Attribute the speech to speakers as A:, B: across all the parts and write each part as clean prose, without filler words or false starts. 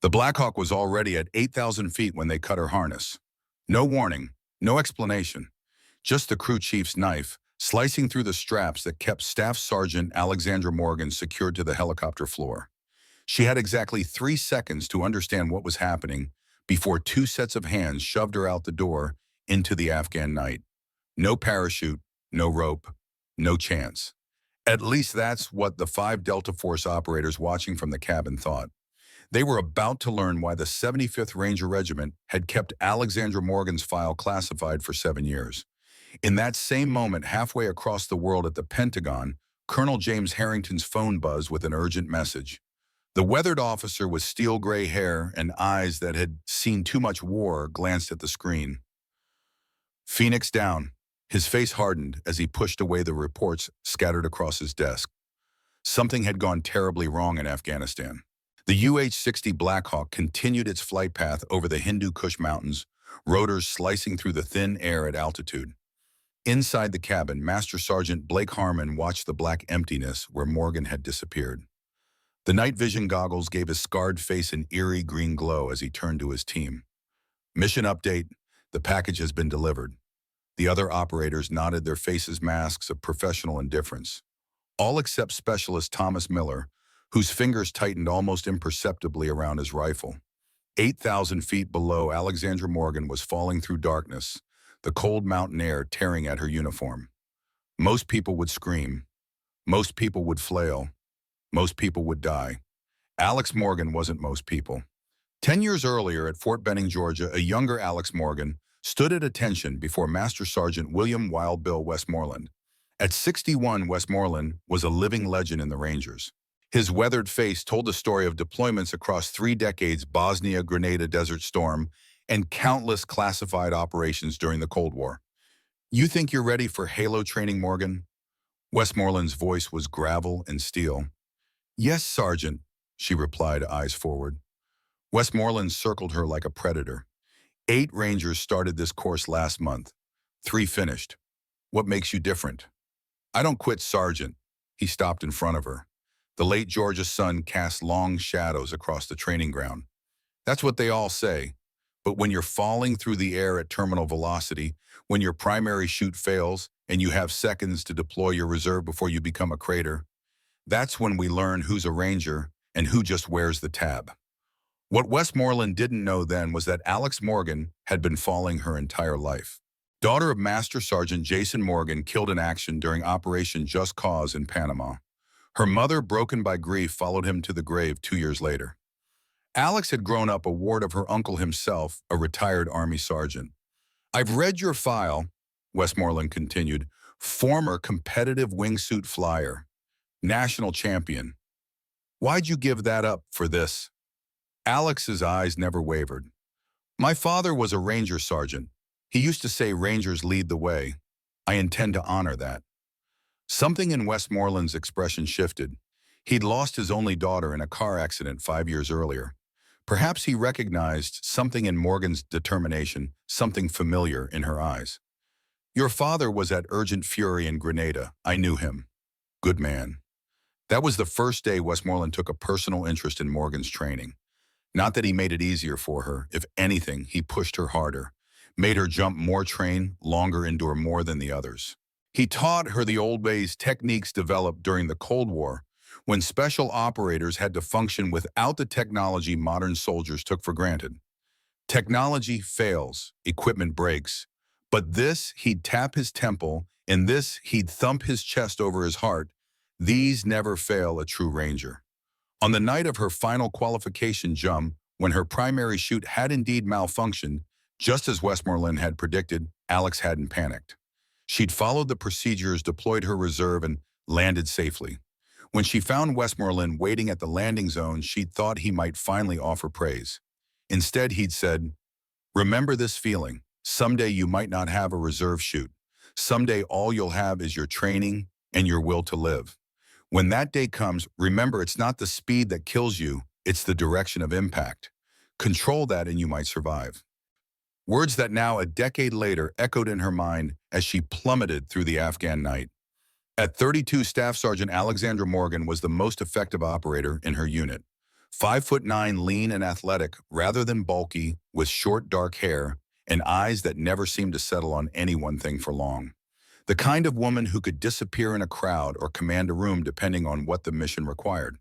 A: The Black Hawk was already at 8,000 feet when they cut her harness. No warning, no explanation, just the crew chief's knife slicing through the straps that kept Staff Sergeant Alexandra Morgan secured to the helicopter floor. She had exactly 3 seconds to understand what was happening before 2 sets of hands shoved her out the door into the Afghan night. No parachute, no rope, no chance. At least that's what the 5 Delta Force operators watching from the cabin thought. They were about to learn why the 75th Ranger Regiment had kept Alexandra Morgan's file classified for 7 years. In that same moment, halfway across the world at the Pentagon, Colonel James Harrington's phone buzzed with an urgent message. The weathered officer with steel gray hair and eyes that had seen too much war glanced at the screen. Phoenix down. His face hardened as he pushed away the reports scattered across his desk. Something had gone terribly wrong in Afghanistan. The UH-60 Black Hawk continued its flight path over the Hindu Kush Mountains, rotors slicing through the thin air at altitude. Inside the cabin, Master Sergeant Blake Harmon watched the black emptiness where Morgan had disappeared. The night vision goggles gave his scarred face an eerie green glow as he turned to his team. Mission update, the package has been delivered. The other operators nodded, their faces masks of professional indifference. All except Specialist Thomas Miller, whose fingers tightened almost imperceptibly around his rifle. 8,000 feet below, Alexandra Morgan was falling through darkness, the cold mountain air tearing at her uniform. Most people would scream. Most people would flail. Most people would die. Alex Morgan wasn't most people. 10 years earlier at Fort Benning, Georgia, a younger Alex Morgan stood at attention before Master Sergeant William Wild Bill Westmoreland. At 61, Westmoreland was a living legend in the Rangers. His weathered face told the story of deployments across 3 decades, Bosnia, Grenada, Desert Storm, and countless classified operations during the Cold War. "You think you're ready for Halo training, Morgan?" Westmoreland's voice was gravel and steel. "Yes, Sergeant," she replied, eyes forward. Westmoreland circled her like a predator. 8 Rangers started this course last month. 3 finished. What makes you different? "I don't quit, Sergeant." He stopped in front of her. The late Georgia sun cast long shadows across the training ground. "That's what they all say. But when you're falling through the air at terminal velocity, when your primary chute fails, and you have seconds to deploy your reserve before you become a crater, that's when we learn who's a Ranger and who just wears the tab." What Westmoreland didn't know then was that Alex Morgan had been falling her entire life. Daughter of Master Sergeant Jason Morgan, killed in action during Operation Just Cause in Panama. Her mother, broken by grief, followed him to the grave 2 years later. Alex had grown up a ward of her uncle himself, a retired Army sergeant. "I've read your file," Westmoreland continued. "Former competitive wingsuit flyer. National champion. Why'd you give that up for this?" Alex's eyes never wavered. "My father was a Ranger sergeant. He used to say Rangers lead the way. I intend to honor that." Something in Westmoreland's expression shifted. He'd lost his only daughter in a car accident 5 years earlier. Perhaps he recognized something in Morgan's determination, something familiar in her eyes. "Your father was at Urgent Fury in Grenada. I knew him. Good man." That was the first day Westmoreland took a personal interest in Morgan's training. Not that he made it easier for her. If anything, he pushed her harder, made her jump more, train longer, endure more than the others. He taught her the old ways, techniques developed during the Cold War, when special operators had to function without the technology modern soldiers took for granted. Technology fails, equipment breaks, but this he'd tap his temple, and this he'd thump his chest over his heart. These never fail a true Ranger. On the night of her final qualification jump, when her primary chute had indeed malfunctioned, just as Westmoreland had predicted, Alex hadn't panicked. She'd followed the procedures, deployed her reserve, and landed safely. When she found Westmoreland waiting at the landing zone, she'd thought he might finally offer praise. Instead, he'd said, "Remember this feeling. Someday you might not have a reserve chute. Someday all you'll have is your training and your will to live. When that day comes, remember it's not the speed that kills you, it's the direction of impact. Control that and you might survive." Words that now, a decade later, echoed in her mind as she plummeted through the Afghan night. At 32, Staff Sergeant Alexandra Morgan was the most effective operator in her unit. 5'9", lean and athletic, rather than bulky, with short dark hair and eyes that never seemed to settle on any one thing for long. The kind of woman who could disappear in a crowd or command a room depending on what the mission required.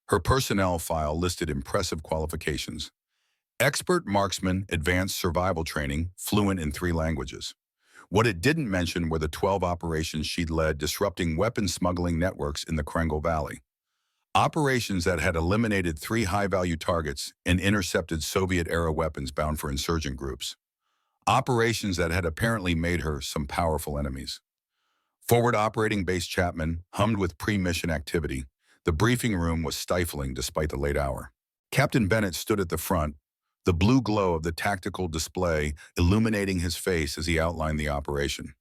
A: Her personnel file listed impressive qualifications. Expert marksman, advanced survival training, fluent in 3 languages. What it didn't mention were the 12 operations she'd led disrupting weapons smuggling networks in the Krengal Valley. Operations that had eliminated 3 high-value targets and intercepted Soviet-era weapons bound for insurgent groups. Operations that had apparently made her some powerful enemies. Forward Operating Base Chapman hummed with pre-mission activity. The briefing room was stifling despite the late hour. Captain Bennett stood at the front, the blue glow of the tactical display illuminating his face as he outlined the operation.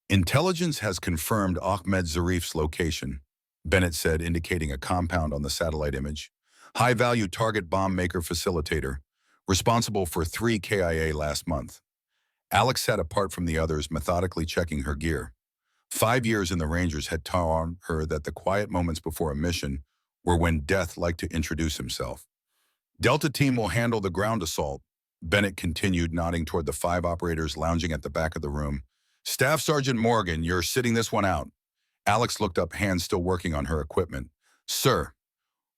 A: Intelligence has confirmed Ahmed Zarif's location, Bennett said, indicating a compound on the satellite image. High-value target bomb maker facilitator, responsible for 3 KIA last month. Alex sat apart from the others, methodically checking her gear. 5 years in the Rangers had taught her that the quiet moments before a mission were when death liked to introduce himself. Delta Team will handle the ground assault, Bennett continued, nodding toward the 5 operators lounging at the back of the room. Staff Sergeant Morgan, you're sitting this one out. Alex looked up, hands still working on her equipment. Sir,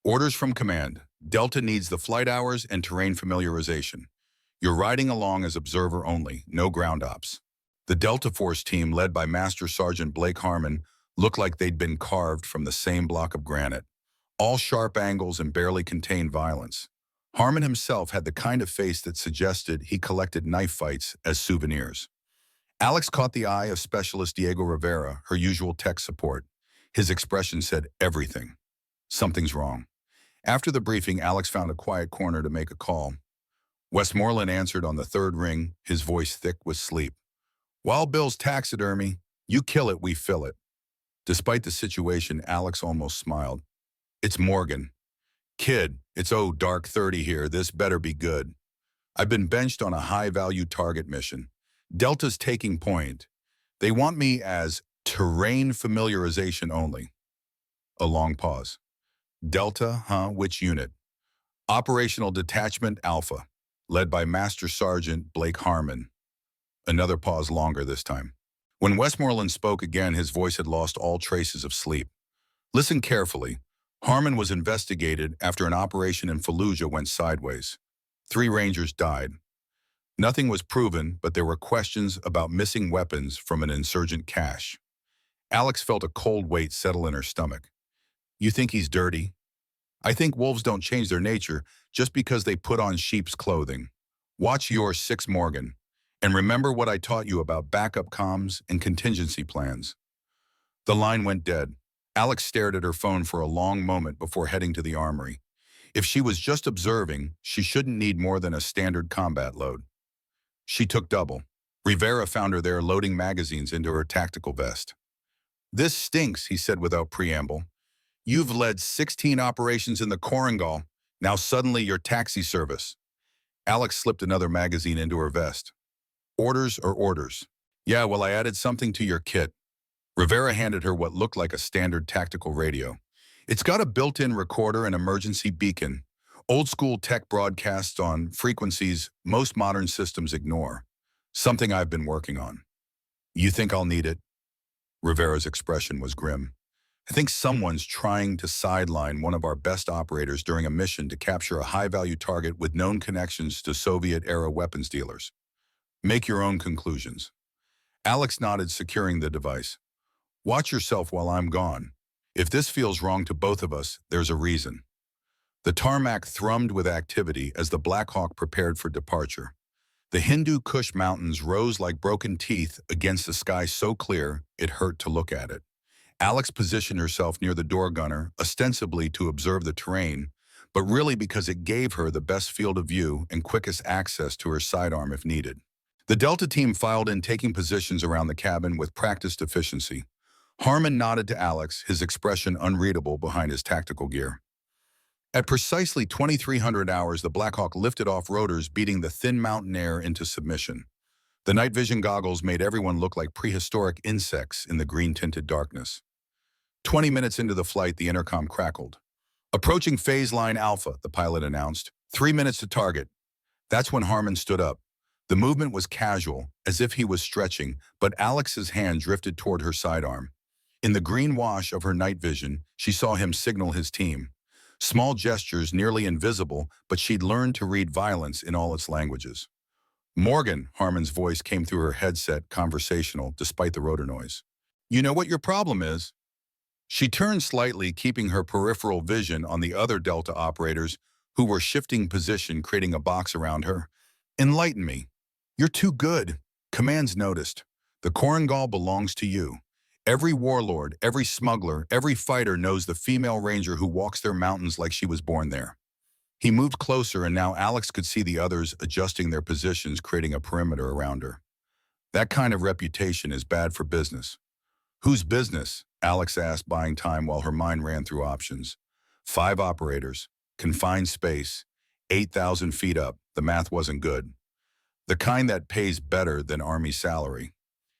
A: orders from command. Delta needs the flight hours and terrain familiarization. You're riding along as observer only, no ground ops. The Delta Force team, led by Master Sergeant Blake Harmon, looked like they'd been carved from the same block of granite. All sharp angles and barely contained violence. Harmon himself had the kind of face that suggested he collected knife fights as souvenirs. Alex caught the eye of Specialist Diego Rivera, her usual tech support. His expression said everything. Something's wrong. After the briefing, Alex found a quiet corner to make a call. Westmoreland answered on the 3rd ring, his voice thick with sleep. Wild Bill's taxidermy. You kill it, we fill it. Despite the situation, Alex almost smiled. It's Morgan. Kid, it's dark 30 here. This better be good. I've been benched on a high-value target mission. Delta's taking point. They want me as terrain familiarization only. A long pause. Delta, huh? Which unit? Operational Detachment Alpha, led by Master Sergeant Blake Harmon. Another pause, longer this time. When Westmoreland spoke again, his voice had lost all traces of sleep. Listen carefully. Harmon was investigated after an operation in Fallujah went sideways. 3 Rangers died. Nothing was proven, but there were questions about missing weapons from an insurgent cache. Alex felt a cold weight settle in her stomach. You think he's dirty? I think wolves don't change their nature just because they put on sheep's clothing. Watch your 6 Morgan. And remember what I taught you about backup comms and contingency plans. The line went dead. Alex stared at her phone for a long moment before heading to the armory. If she was just observing, she shouldn't need more than a standard combat load. She took double. Rivera found her there loading magazines into her tactical vest. This stinks, he said without preamble. You've led 16 operations in the Korangal. Now suddenly you're taxi service. Alex slipped another magazine into her vest. Orders are orders. Yeah, well, I added something to your kit. Rivera handed her what looked like a standard tactical radio. It's got a built-in recorder and emergency beacon. Old-school tech broadcasts on frequencies most modern systems ignore. Something I've been working on. You think I'll need it? Rivera's expression was grim. I think someone's trying to sideline one of our best operators during a mission to capture a high-value target with known connections to Soviet-era weapons dealers. Make your own conclusions. Alex nodded, securing the device. Watch yourself while I'm gone. If this feels wrong to both of us, there's a reason. The tarmac thrummed with activity as the Black Hawk prepared for departure. The Hindu Kush Mountains rose like broken teeth against a sky so clear it hurt to look at it. Alex positioned herself near the door gunner, ostensibly to observe the terrain, but really because it gave her the best field of view and quickest access to her sidearm if needed. The Delta team filed in, taking positions around the cabin with practiced efficiency. Harmon nodded to Alex, his expression unreadable behind his tactical gear. At precisely 2300 hours, the Black Hawk lifted off rotors, beating the thin mountain air into submission. The night vision goggles made everyone look like prehistoric insects in the green-tinted darkness. 20 minutes into the flight, the intercom crackled. Approaching phase line Alpha, the pilot announced. 3 minutes to target. That's when Harmon stood up. The movement was casual, as if he was stretching, but Alex's hand drifted toward her sidearm. In the green wash of her night vision, she saw him signal his team. Small gestures, nearly invisible, but she'd learned to read violence in all its languages. Morgan, Harmon's voice came through her headset, conversational, despite the rotor noise. You know what your problem is? She turned slightly, keeping her peripheral vision on the other Delta operators who were shifting position, creating a box around her. Enlighten me. You're too good. Command's noticed. The Korangal belongs to you. Every warlord, every smuggler, every fighter knows the female ranger who walks their mountains like she was born there. He moved closer, and now Alex could see the others adjusting their positions, creating a perimeter around her. That kind of reputation is bad for business. Whose business? Alex asked, buying time while her mind ran through options. 5 operators, confined space, 8,000 feet up. The math wasn't good. The kind that pays better than Army salary.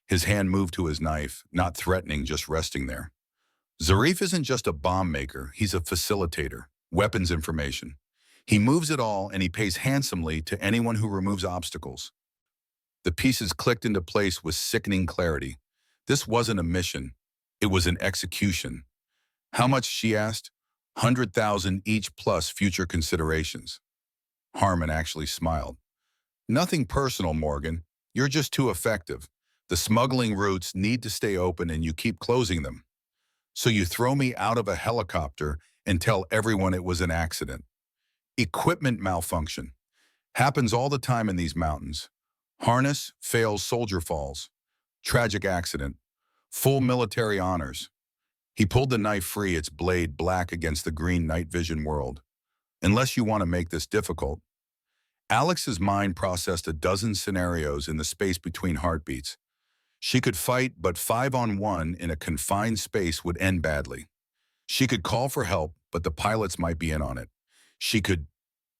A: His hand moved to his knife, not threatening, just resting there. Zarif isn't just a bomb maker, he's a facilitator, weapons information. He moves it all, and he pays handsomely to anyone who removes obstacles. The pieces clicked into place with sickening clarity. This wasn't a mission. It was an execution. How much, she asked? 100,000 each plus future considerations. Harmon actually smiled. Nothing personal, Morgan. You're just too effective. The smuggling routes need to stay open, and you keep closing them. So you throw me out of a helicopter and tell everyone it was an accident. Equipment malfunction. Happens all the time in these mountains. Harness fails, soldier falls. Tragic accident. Full military honors. He pulled the knife free, its blade black against the green night vision world. Unless you want to make this difficult. Alex's mind processed a dozen scenarios in the space between heartbeats. She could fight, but 5-on-1 in a confined space would end badly. She could call for help, but the pilots might be in on it.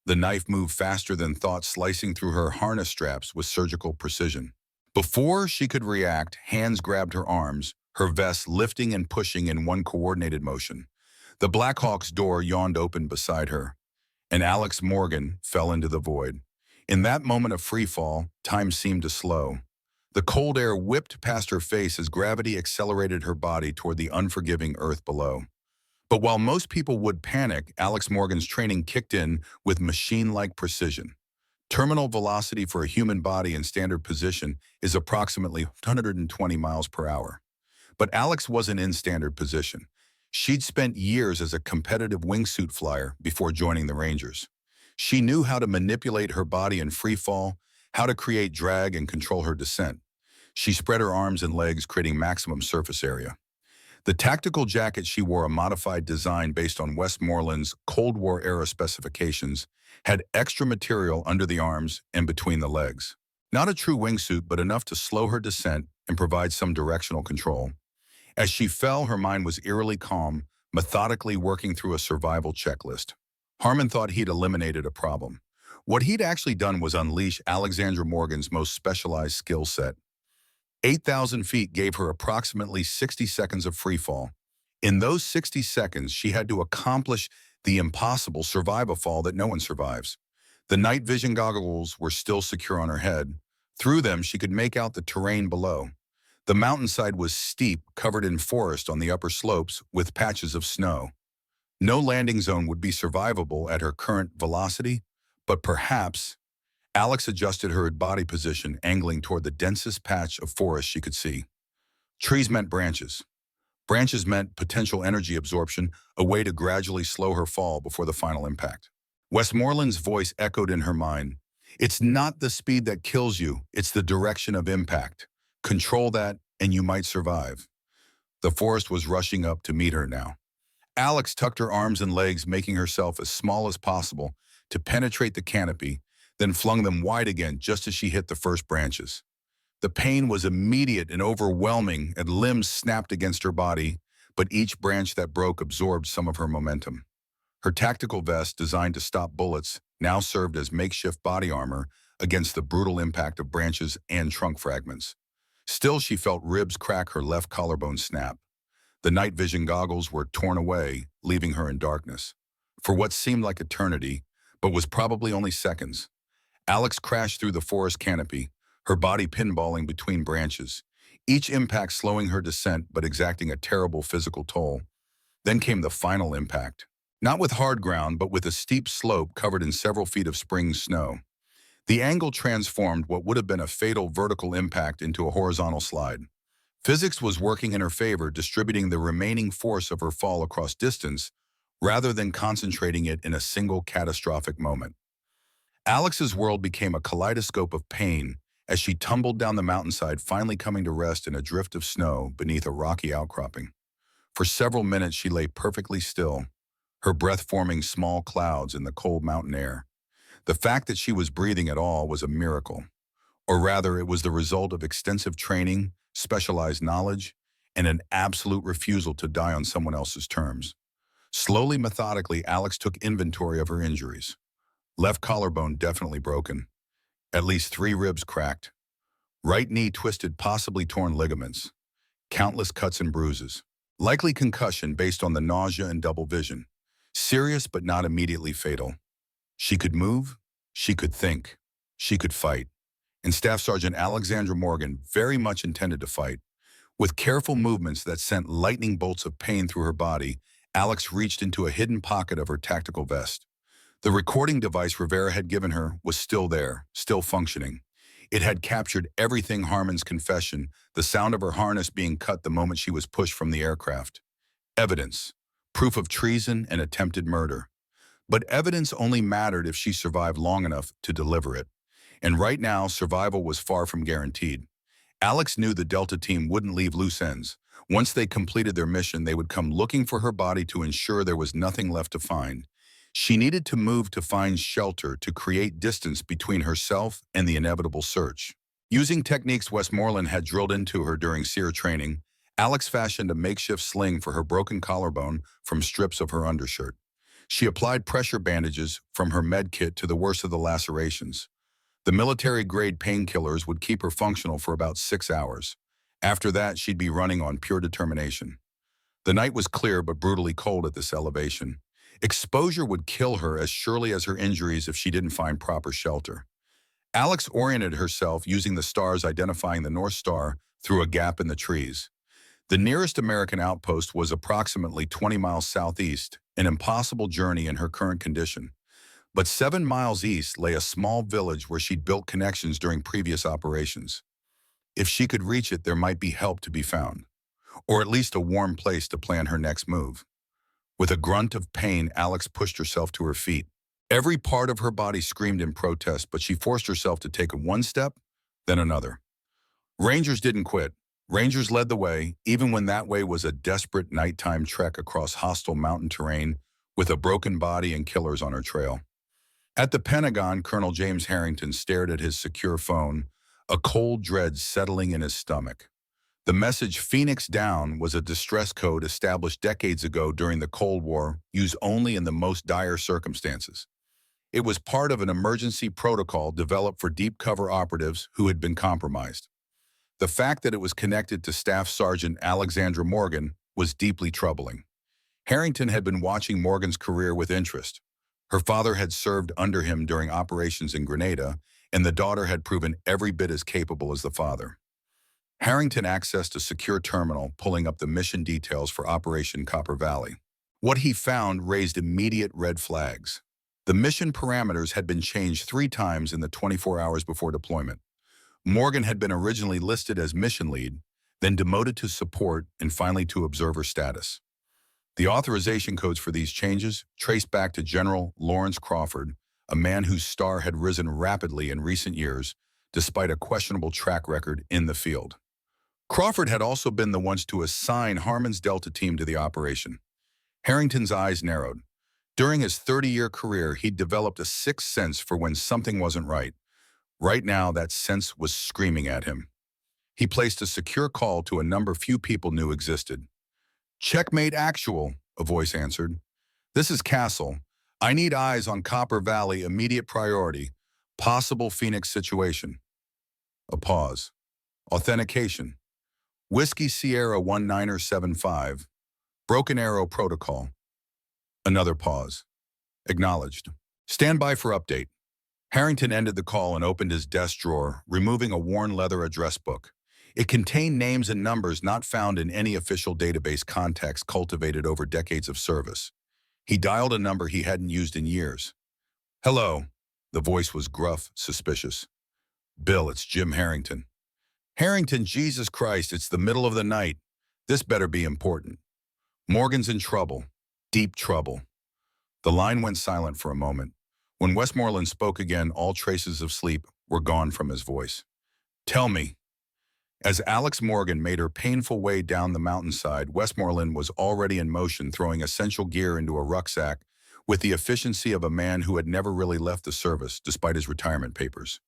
A: The knife moved faster than thought, slicing through her harness straps with surgical precision. Before she could react, hands grabbed her arms, her vest lifting and pushing in one coordinated motion. The Black Hawk's door yawned open beside her, and Alex Morgan fell into the void. In that moment of free fall, time seemed to slow. The cold air whipped past her face as gravity accelerated her body toward the unforgiving earth below. But while most people would panic, Alex Morgan's training kicked in with machine-like precision. Terminal velocity for a human body in standard position is approximately 120 miles per hour. But Alex wasn't in standard position. She'd spent years as a competitive wingsuit flyer before joining the Rangers. She knew how to manipulate her body in free fall, how to create drag and control her descent. She spread her arms and legs, creating maximum surface area. The tactical jacket she wore, a modified design based on Westmoreland's Cold War-era specifications, had extra material under the arms and between the legs. Not a true wingsuit, but enough to slow her descent and provide some directional control. As she fell, her mind was eerily calm, methodically working through a survival checklist. Harmon thought he'd eliminated a problem. What he'd actually done was unleash Alexandra Morgan's most specialized skill set. 8,000 feet gave her approximately 60 seconds of free fall. In those 60 seconds, she had to accomplish the impossible, survive a fall that no one survives. The night vision goggles were still secure on her head. Through them, she could make out the terrain below. The mountainside was steep, covered in forest on the upper slopes with patches of snow. No landing zone would be survivable at her current velocity, but perhaps Alex adjusted her body position, angling toward the densest patch of forest she could see. Trees meant branches. Branches meant potential energy absorption, a way to gradually slow her fall before the final impact. Westmoreland's voice echoed in her mind. It's not the speed that kills you, it's the direction of impact. Control that, and you might survive. The forest was rushing up to meet her now. Alex tucked her arms and legs, making herself as small as possible to penetrate the canopy, then flung them wide again just as she hit the first branches. The pain was immediate and overwhelming, and limbs snapped against her body, but each branch that broke absorbed some of her momentum. Her tactical vest, designed to stop bullets, now served as makeshift body armor against the brutal impact of branches and trunk fragments. Still, she felt ribs crack, her left collarbone snap. The night vision goggles were torn away, leaving her in darkness. For what seemed like eternity, but was probably only seconds, Alex crashed through the forest canopy, her body pinballing between branches, each impact slowing her descent but exacting a terrible physical toll. Then came the final impact. Not with hard ground, but with a steep slope covered in several feet of spring snow. The angle transformed what would have been a fatal vertical impact into a horizontal slide. Physics was working in her favor, distributing the remaining force of her fall across distance rather than concentrating it in a single catastrophic moment. Alex's world became a kaleidoscope of pain as she tumbled down the mountainside, finally coming to rest in a drift of snow beneath a rocky outcropping. For several minutes she lay perfectly still, her breath forming small clouds in the cold mountain air. The fact that she was breathing at all was a miracle, or rather it was the result of extensive training, specialized knowledge, and an absolute refusal to die on someone else's terms. Slowly, methodically, Alex took inventory of her injuries. Left collarbone definitely broken. At least 3 ribs cracked. Right knee twisted, possibly torn ligaments. Countless cuts and bruises. Likely concussion based on the nausea and double vision. Serious but not immediately fatal. She could move, she could think, she could fight. And Staff Sergeant Alexandra Morgan very much intended to fight. With careful movements that sent lightning bolts of pain through her body, Alex reached into a hidden pocket of her tactical vest. The recording device Rivera had given her was still there, still functioning. It had captured everything: Harmon's confession, the sound of her harness being cut the moment she was pushed from the aircraft. Evidence. Proof of treason and attempted murder. But evidence only mattered if she survived long enough to deliver it. And right now, survival was far from guaranteed. Alex knew the Delta team wouldn't leave loose ends. Once they completed their mission, they would come looking for her body to ensure there was nothing left to find. She needed to move to find shelter, to create distance between herself and the inevitable search. Using techniques Westmoreland had drilled into her during SEER training, Alex fashioned a makeshift sling for her broken collarbone from strips of her undershirt. She applied pressure bandages from her med kit to the worst of the lacerations. The military-grade painkillers would keep her functional for about 6 hours. After that, she'd be running on pure determination. The night was clear but brutally cold at this elevation. Exposure would kill her as surely as her injuries if she didn't find proper shelter. Alex oriented herself using the stars identifying the North Star through a gap in the trees. The nearest American outpost was approximately 20 miles southeast, an impossible journey in her current condition. But 7 miles east lay a small village where she'd built connections during previous operations. If she could reach it, there might be help to be found, or at least a warm place to plan her next move. With a grunt of pain, Alex pushed herself to her feet. Every part of her body screamed in protest, but she forced herself to take one step, then another. Rangers didn't quit. Rangers led the way, even when that way was a desperate nighttime trek across hostile mountain terrain with a broken body and killers on her trail. At the Pentagon, Colonel James Harrington stared at his secure phone, a cold dread settling in his stomach. The message "Phoenix Down" was a distress code established decades ago during the Cold War, used only in the most dire circumstances. It was part of an emergency protocol developed for deep cover operatives who had been compromised. The fact that it was connected to Staff Sergeant Alexandra Morgan was deeply troubling. Harrington had been watching Morgan's career with interest. Her father had served under him during operations in Grenada, and the daughter had proven every bit as capable as the father. Harrington accessed a secure terminal, pulling up the mission details for Operation Copper Valley. What he found raised immediate red flags. The mission parameters had been changed 3 times in the 24 hours before deployment. Morgan had been originally listed as mission lead, then demoted to support, and finally to observer status. The authorization codes for these changes traced back to General Lawrence Crawford, a man whose star had risen rapidly in recent years, despite a questionable track record in the field. Crawford had also been the one to assign Harmon's Delta team to the operation. Harrington's eyes narrowed. During his 30-year career, he'd developed a sixth sense for when something wasn't right. Right now, that sense was screaming at him. He placed a secure call to a number few people knew existed. "Checkmate actual," a voice answered. "This is Castle. I need eyes on Copper Valley, immediate priority. Possible Phoenix situation." A pause. Authentication. Whiskey Sierra 1975. Broken Arrow Protocol. Another pause. Acknowledged. Stand by for update. Harrington ended the call and opened his desk drawer, removing a worn leather address book. It contained names and numbers not found in any official database context cultivated over decades of service. He dialed a number he hadn't used in years. Hello. The voice was gruff, suspicious. Bill, it's Jim Harrington. Harrington, Jesus Christ, it's the middle of the night. This better be important. Morgan's in trouble. Deep trouble. The line went silent for a moment. When Westmoreland spoke again, all traces of sleep were gone from his voice. Tell me. As Alex Morgan made her painful way down the mountainside, Westmoreland was already in motion, throwing essential gear into a rucksack with the efficiency of a man who had never really left the service, despite his retirement papers.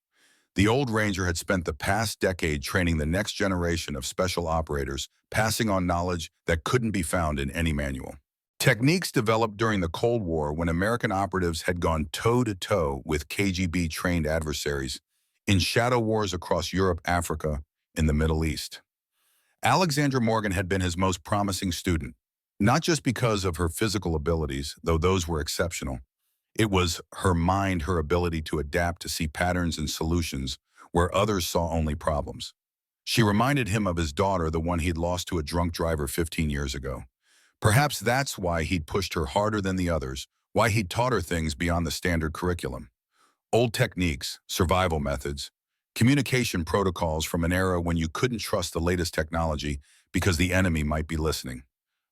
A: The old Ranger had spent the past decade training the next generation of special operators, passing on knowledge that couldn't be found in any manual. Techniques developed during the Cold War when American operatives had gone toe-to-toe with KGB-trained adversaries in shadow wars across Europe, Africa, and the Middle East. Alexandra Morgan had been his most promising student, not just because of her physical abilities, though those were exceptional. It was her mind, her ability to adapt, to see patterns and solutions where others saw only problems. She reminded him of his daughter, the one he'd lost to a drunk driver 15 years ago. Perhaps that's why he'd pushed her harder than the others, why he'd taught her things beyond the standard curriculum. Old techniques, survival methods, communication protocols from an era when you couldn't trust the latest technology because the enemy might be listening.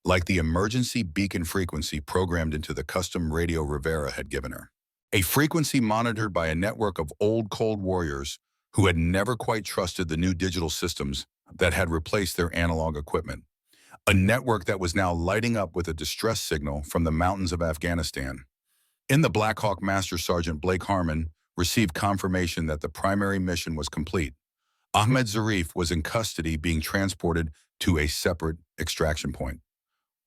A: Like the emergency beacon frequency programmed into the custom radio Rivera had given her. A frequency monitored by a network of old Cold Warriors who had never quite trusted the new digital systems that had replaced their analog equipment. A network that was now lighting up with a distress signal from the mountains of Afghanistan. In the Black Hawk, Master Sergeant Blake Harmon received confirmation that the primary mission was complete. Ahmed Zarif was in custody, being transported to a separate extraction point.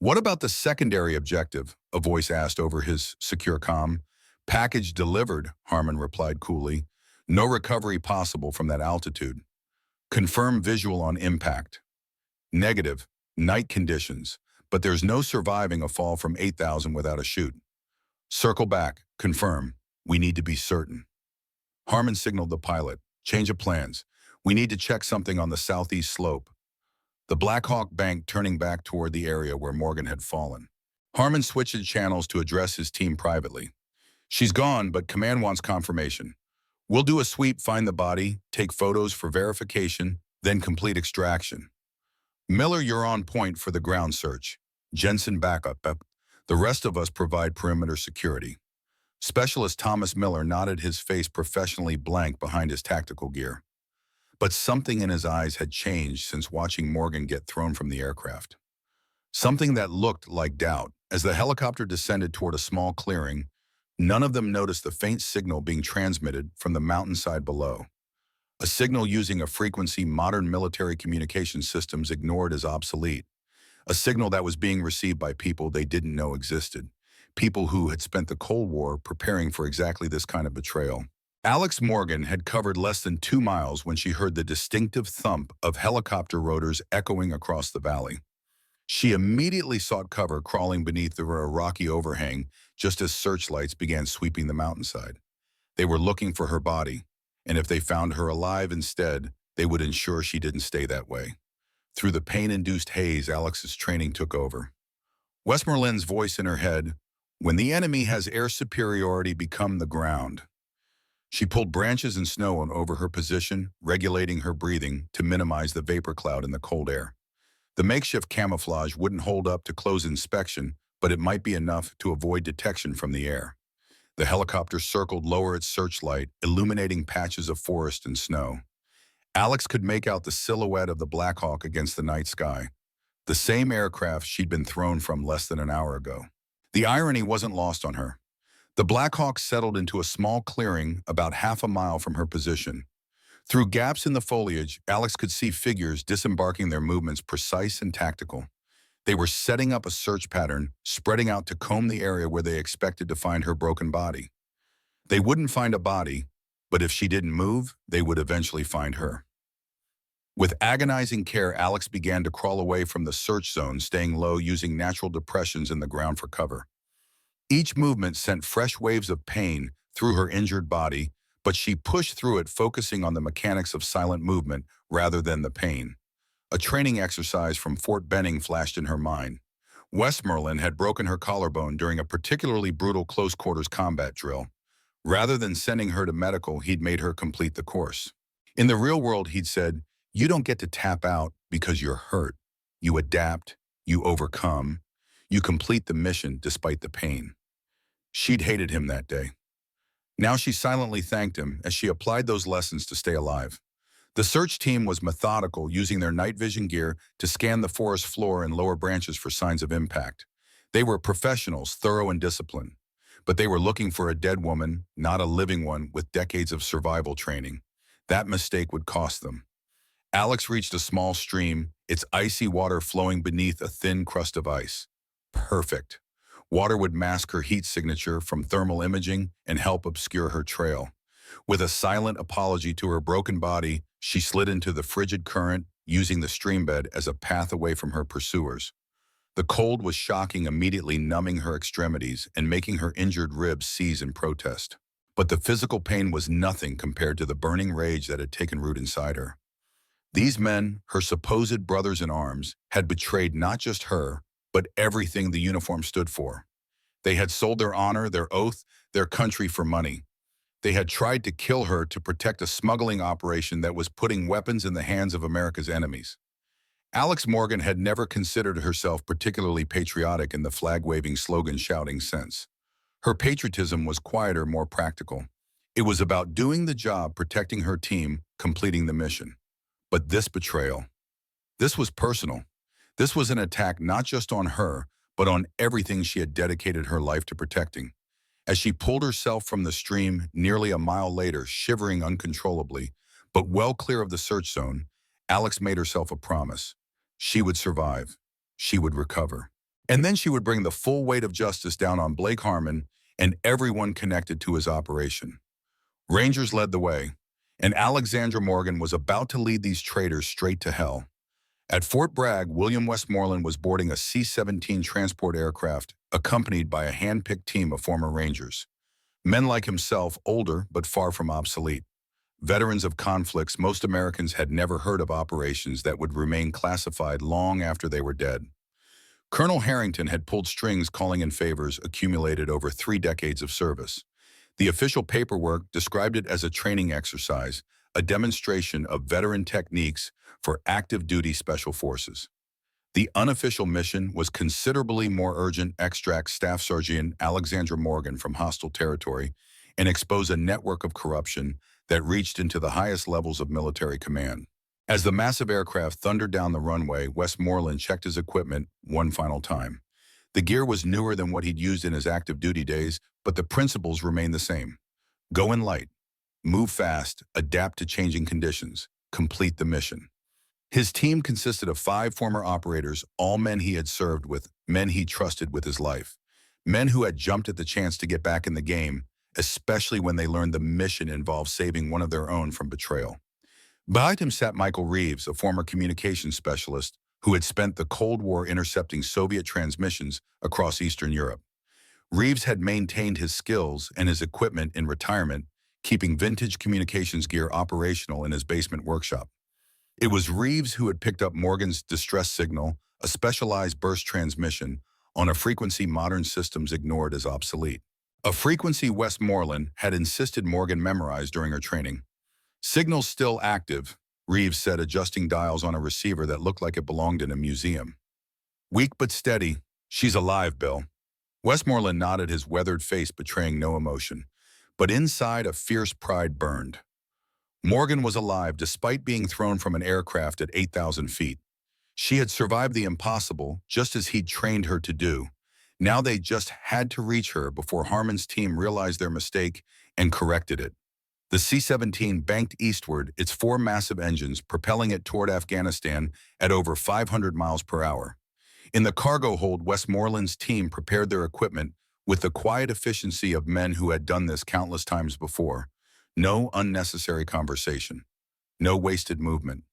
A: What about the secondary objective? A voice asked over his secure comm. Package delivered, Harmon replied coolly. No recovery possible from that altitude. Confirm visual on impact. Negative. Night conditions, but there's no surviving a fall from 8,000 without a chute. Circle back. Confirm. We need to be certain. Harmon signaled the pilot. Change of plans. We need to check something on the southeast slope. The Black Hawk banked, turning back toward the area where Morgan had fallen. Harmon switched channels to address his team privately. She's gone, but command wants confirmation. We'll do a sweep, find the body, take photos for verification, then complete extraction. Miller, you're on point for the ground search. Jensen, backup. The rest of us provide perimeter security. Specialist Thomas Miller nodded, his face professionally blank behind his tactical gear. But something in his eyes had changed since watching Morgan get thrown from the aircraft. Something that looked like doubt. As the helicopter descended toward a small clearing, none of them noticed the faint signal being transmitted from the mountainside below. A signal using a frequency modern military communication systems ignored as obsolete. A signal that was being received by people they didn't know existed. People who had spent the Cold War preparing for exactly this kind of betrayal. Alex Morgan had covered less than 2 miles when she heard the distinctive thump of helicopter rotors echoing across the valley. She immediately sought cover, crawling beneath the rocky overhang just as searchlights began sweeping the mountainside. They were looking for her body. And if they found her alive instead, they would ensure she didn't stay that way. Through the pain-induced haze, Alex's training took over. Westmoreland's voice in her head, when the enemy has air superiority, become the ground. She pulled branches and snow over her position, regulating her breathing to minimize the vapor cloud in the cold air. The makeshift camouflage wouldn't hold up to close inspection, but it might be enough to avoid detection from the air. The helicopter circled lower, its searchlight, illuminating patches of forest and snow. Alex could make out the silhouette of the Black Hawk against the night sky, the same aircraft she'd been thrown from less than an hour ago. The irony wasn't lost on her. The Black Hawk settled into a small clearing about half a mile from her position. Through gaps in the foliage, Alex could see figures disembarking, their movements precise and tactical. They were setting up a search pattern, spreading out to comb the area where they expected to find her broken body. They wouldn't find a body, but if she didn't move, they would eventually find her. With agonizing care, Alex began to crawl away from the search zone, staying low, using natural depressions in the ground for cover. Each movement sent fresh waves of pain through her injured body, but she pushed through it, focusing on the mechanics of silent movement rather than the pain. A training exercise from Fort Benning flashed in her mind. Westmoreland had broken her collarbone during a particularly brutal close-quarters combat drill. Rather than sending her to medical, he'd made her complete the course. In the real world, he'd said, "You don't get to tap out because you're hurt. You adapt, you overcome, you complete the mission despite the pain." She'd hated him that day. Now she silently thanked him as she applied those lessons to stay alive. The search team was methodical, using their night vision gear to scan the forest floor and lower branches for signs of impact. They were professionals, thorough and disciplined. But they were looking for a dead woman, not a living one with decades of survival training. That mistake would cost them. Alex reached a small stream, its icy water flowing beneath a thin crust of ice. Perfect. Water would mask her heat signature from thermal imaging and help obscure her trail. With a silent apology to her broken body, she slid into the frigid current, using the streambed as a path away from her pursuers. The cold was shocking, immediately numbing her extremities and making her injured ribs seize in protest. But the physical pain was nothing compared to the burning rage that had taken root inside her. These men, her supposed brothers in arms, had betrayed not just her, but everything the uniform stood for. They had sold their honor, their oath, their country for money. They had tried to kill her to protect a smuggling operation that was putting weapons in the hands of America's enemies. Alex Morgan had never considered herself particularly patriotic in the flag-waving, slogan-shouting sense. Her patriotism was quieter, more practical. It was about doing the job, protecting her team, completing the mission. But this betrayal, this was personal. This was an attack not just on her, but on everything she had dedicated her life to protecting. As she pulled herself from the stream nearly a mile later, shivering uncontrollably, but well clear of the search zone, Alex made herself a promise. She would survive. She would recover. And then she would bring the full weight of justice down on Blake Harmon and everyone connected to his operation. Rangers led the way, and Alexandra Morgan was about to lead these traitors straight to hell. At Fort Bragg, William Westmoreland was boarding a C-17 transport aircraft, accompanied by a hand-picked team of former Rangers. Men like himself, older but far from obsolete. Veterans of conflicts most Americans had never heard of, operations that would remain classified long after they were dead. Colonel Harrington had pulled strings, calling in favors accumulated over 3 decades of service. The official paperwork described it as a training exercise, a demonstration of veteran techniques for active duty special forces. The unofficial mission was considerably more urgent: extract Staff Sergeant Alexandra Morgan from hostile territory and expose a network of corruption that reached into the highest levels of military command. As the massive aircraft thundered down the runway, Westmoreland checked his equipment one final time. The gear was newer than what he'd used in his active duty days, but the principles remained the same. Go in light, move fast, adapt to changing conditions, complete the mission. His team consisted of 5 former operators, all men he had served with, men he trusted with his life, men who had jumped at the chance to get back in the game, especially when they learned the mission involved saving one of their own from betrayal. Behind him sat Michael Reeves, a former communications specialist who had spent the Cold War intercepting Soviet transmissions across Eastern Europe. Reeves had maintained his skills and his equipment in retirement, keeping vintage communications gear operational in his basement workshop. It was Reeves who had picked up Morgan's distress signal, a specialized burst transmission, on a frequency modern systems ignored as obsolete. A frequency Westmoreland had insisted Morgan memorize during her training. "Signal's still active," Reeves said, adjusting dials on a receiver that looked like it belonged in a museum. "Weak but steady. She's alive, Bill." Westmoreland nodded, his weathered face betraying no emotion, but inside a fierce pride burned. Morgan was alive despite being thrown from an aircraft at 8,000 feet. She had survived the impossible, just as he'd trained her to do. Now they just had to reach her before Harmon's team realized their mistake and corrected it. The C-17 banked eastward, its 4 massive engines propelling it toward Afghanistan at over 500 miles per hour. In the cargo hold, Westmoreland's team prepared their equipment with the quiet efficiency of men who had done this countless times before. No unnecessary conversation. No wasted movement.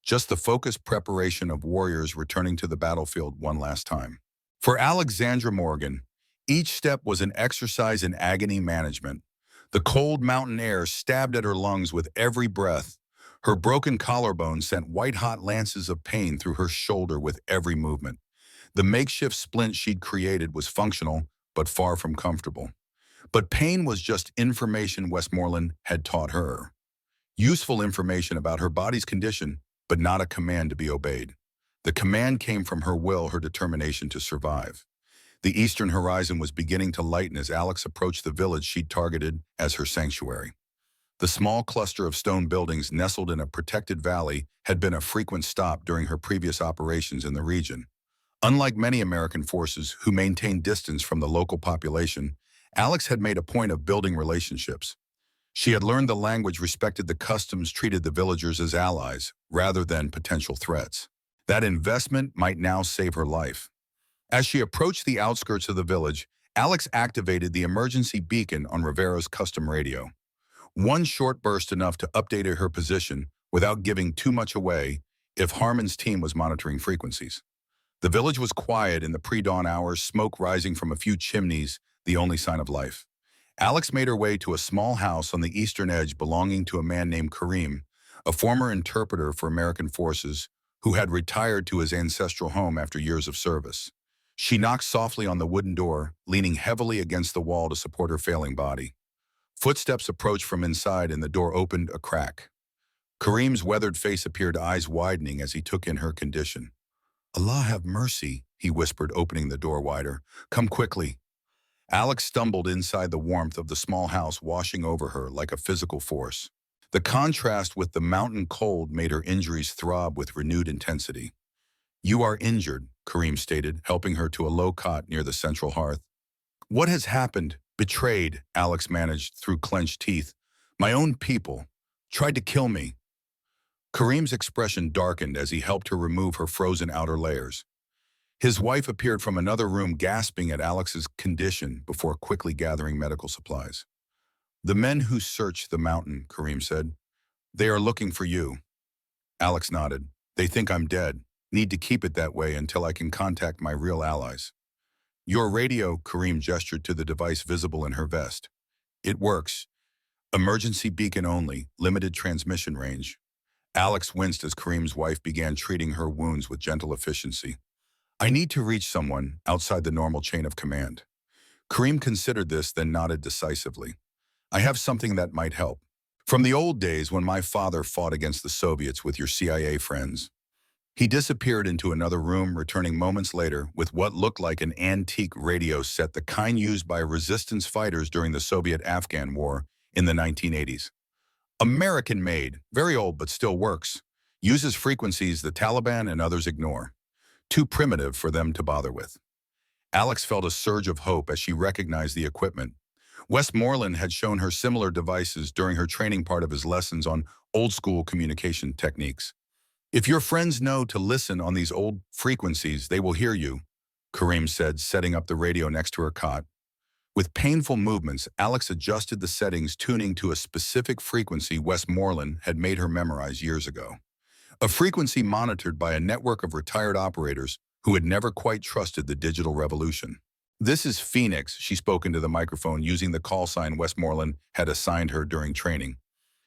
A: Just the focused preparation of warriors returning to the battlefield one last time. For Alexandra Morgan, Each step was an exercise in agony management. The cold mountain air stabbed at her lungs with every breath. Her broken collarbone sent white-hot lances of pain through her shoulder with every movement. The makeshift splint she'd created was functional, but far from comfortable. But pain was just information Westmoreland had taught her. Useful information about her body's condition, but not a command to be obeyed. The command came from her will, her determination to survive. The eastern horizon was beginning to lighten as Alex approached the village she'd targeted as her sanctuary. The small cluster of stone buildings nestled in a protected valley had been a frequent stop during her previous operations in the region. Unlike many American forces who maintained distance from the local population, Alex had made a point of building relationships. She had learned the language, respected the customs, treated the villagers as allies rather than potential threats. That investment might now save her life. As she approached the outskirts of the village, Alex activated the emergency beacon on Rivera's custom radio. One short burst enough to update her position without giving too much away if Harmon's team was monitoring frequencies. The village was quiet in the pre-dawn hours, smoke rising from a few chimneys, the only sign of life. Alex made her way to a small house on the eastern edge belonging to a man named Kareem, a former interpreter for American forces who had retired to his ancestral home after years of service. She knocked softly on the wooden door, leaning heavily against the wall to support her failing body. Footsteps approached from inside and the door opened a crack. Kareem's weathered face appeared, eyes widening as he took in her condition. "Allah have mercy," he whispered, opening the door wider. "Come quickly." Alex stumbled inside the warmth of the small house, washing over her like a physical force. The contrast with the mountain cold made her injuries throb with renewed intensity. "You are injured," Kareem stated, helping her to a low cot near the central hearth. "What has happened?" "Betrayed," Alex managed through clenched teeth. "My own people tried to kill me." Kareem's expression darkened as he helped her remove her frozen outer layers. His wife appeared from another room, gasping at Alex's condition before quickly gathering medical supplies. "The men who searched the mountain," Kareem said. "They are looking for you." Alex nodded. "They think I'm dead. Need to keep it that way until I can contact my real allies." "Your radio," Kareem gestured to the device visible in her vest. "It works. Emergency beacon only, limited transmission range." Alex winced as Kareem's wife began treating her wounds with gentle efficiency. "I need to reach someone outside the normal chain of command." Kareem considered this, then nodded decisively. "I have something that might help. From the old days when my father fought against the Soviets with your CIA friends." He disappeared into another room, returning moments later with what looked like an antique radio set, the kind used by resistance fighters during the Soviet-Afghan War in the 1980s. "American-made, very old but still works. Uses frequencies the Taliban and others ignore. Too primitive for them to bother with." Alex felt a surge of hope as she recognized the equipment. Westmoreland had shown her similar devices during her training, part of his lessons on old-school communication techniques. "If your friends know to listen on these old frequencies, they will hear you," Kareem said, setting up the radio next to her cot. With painful movements, Alex adjusted the settings, tuning to a specific frequency Westmoreland had made her memorize years ago. A frequency monitored by a network of retired operators who had never quite trusted the digital revolution. "This is Phoenix," she spoke into the microphone using the call sign Westmoreland had assigned her during training.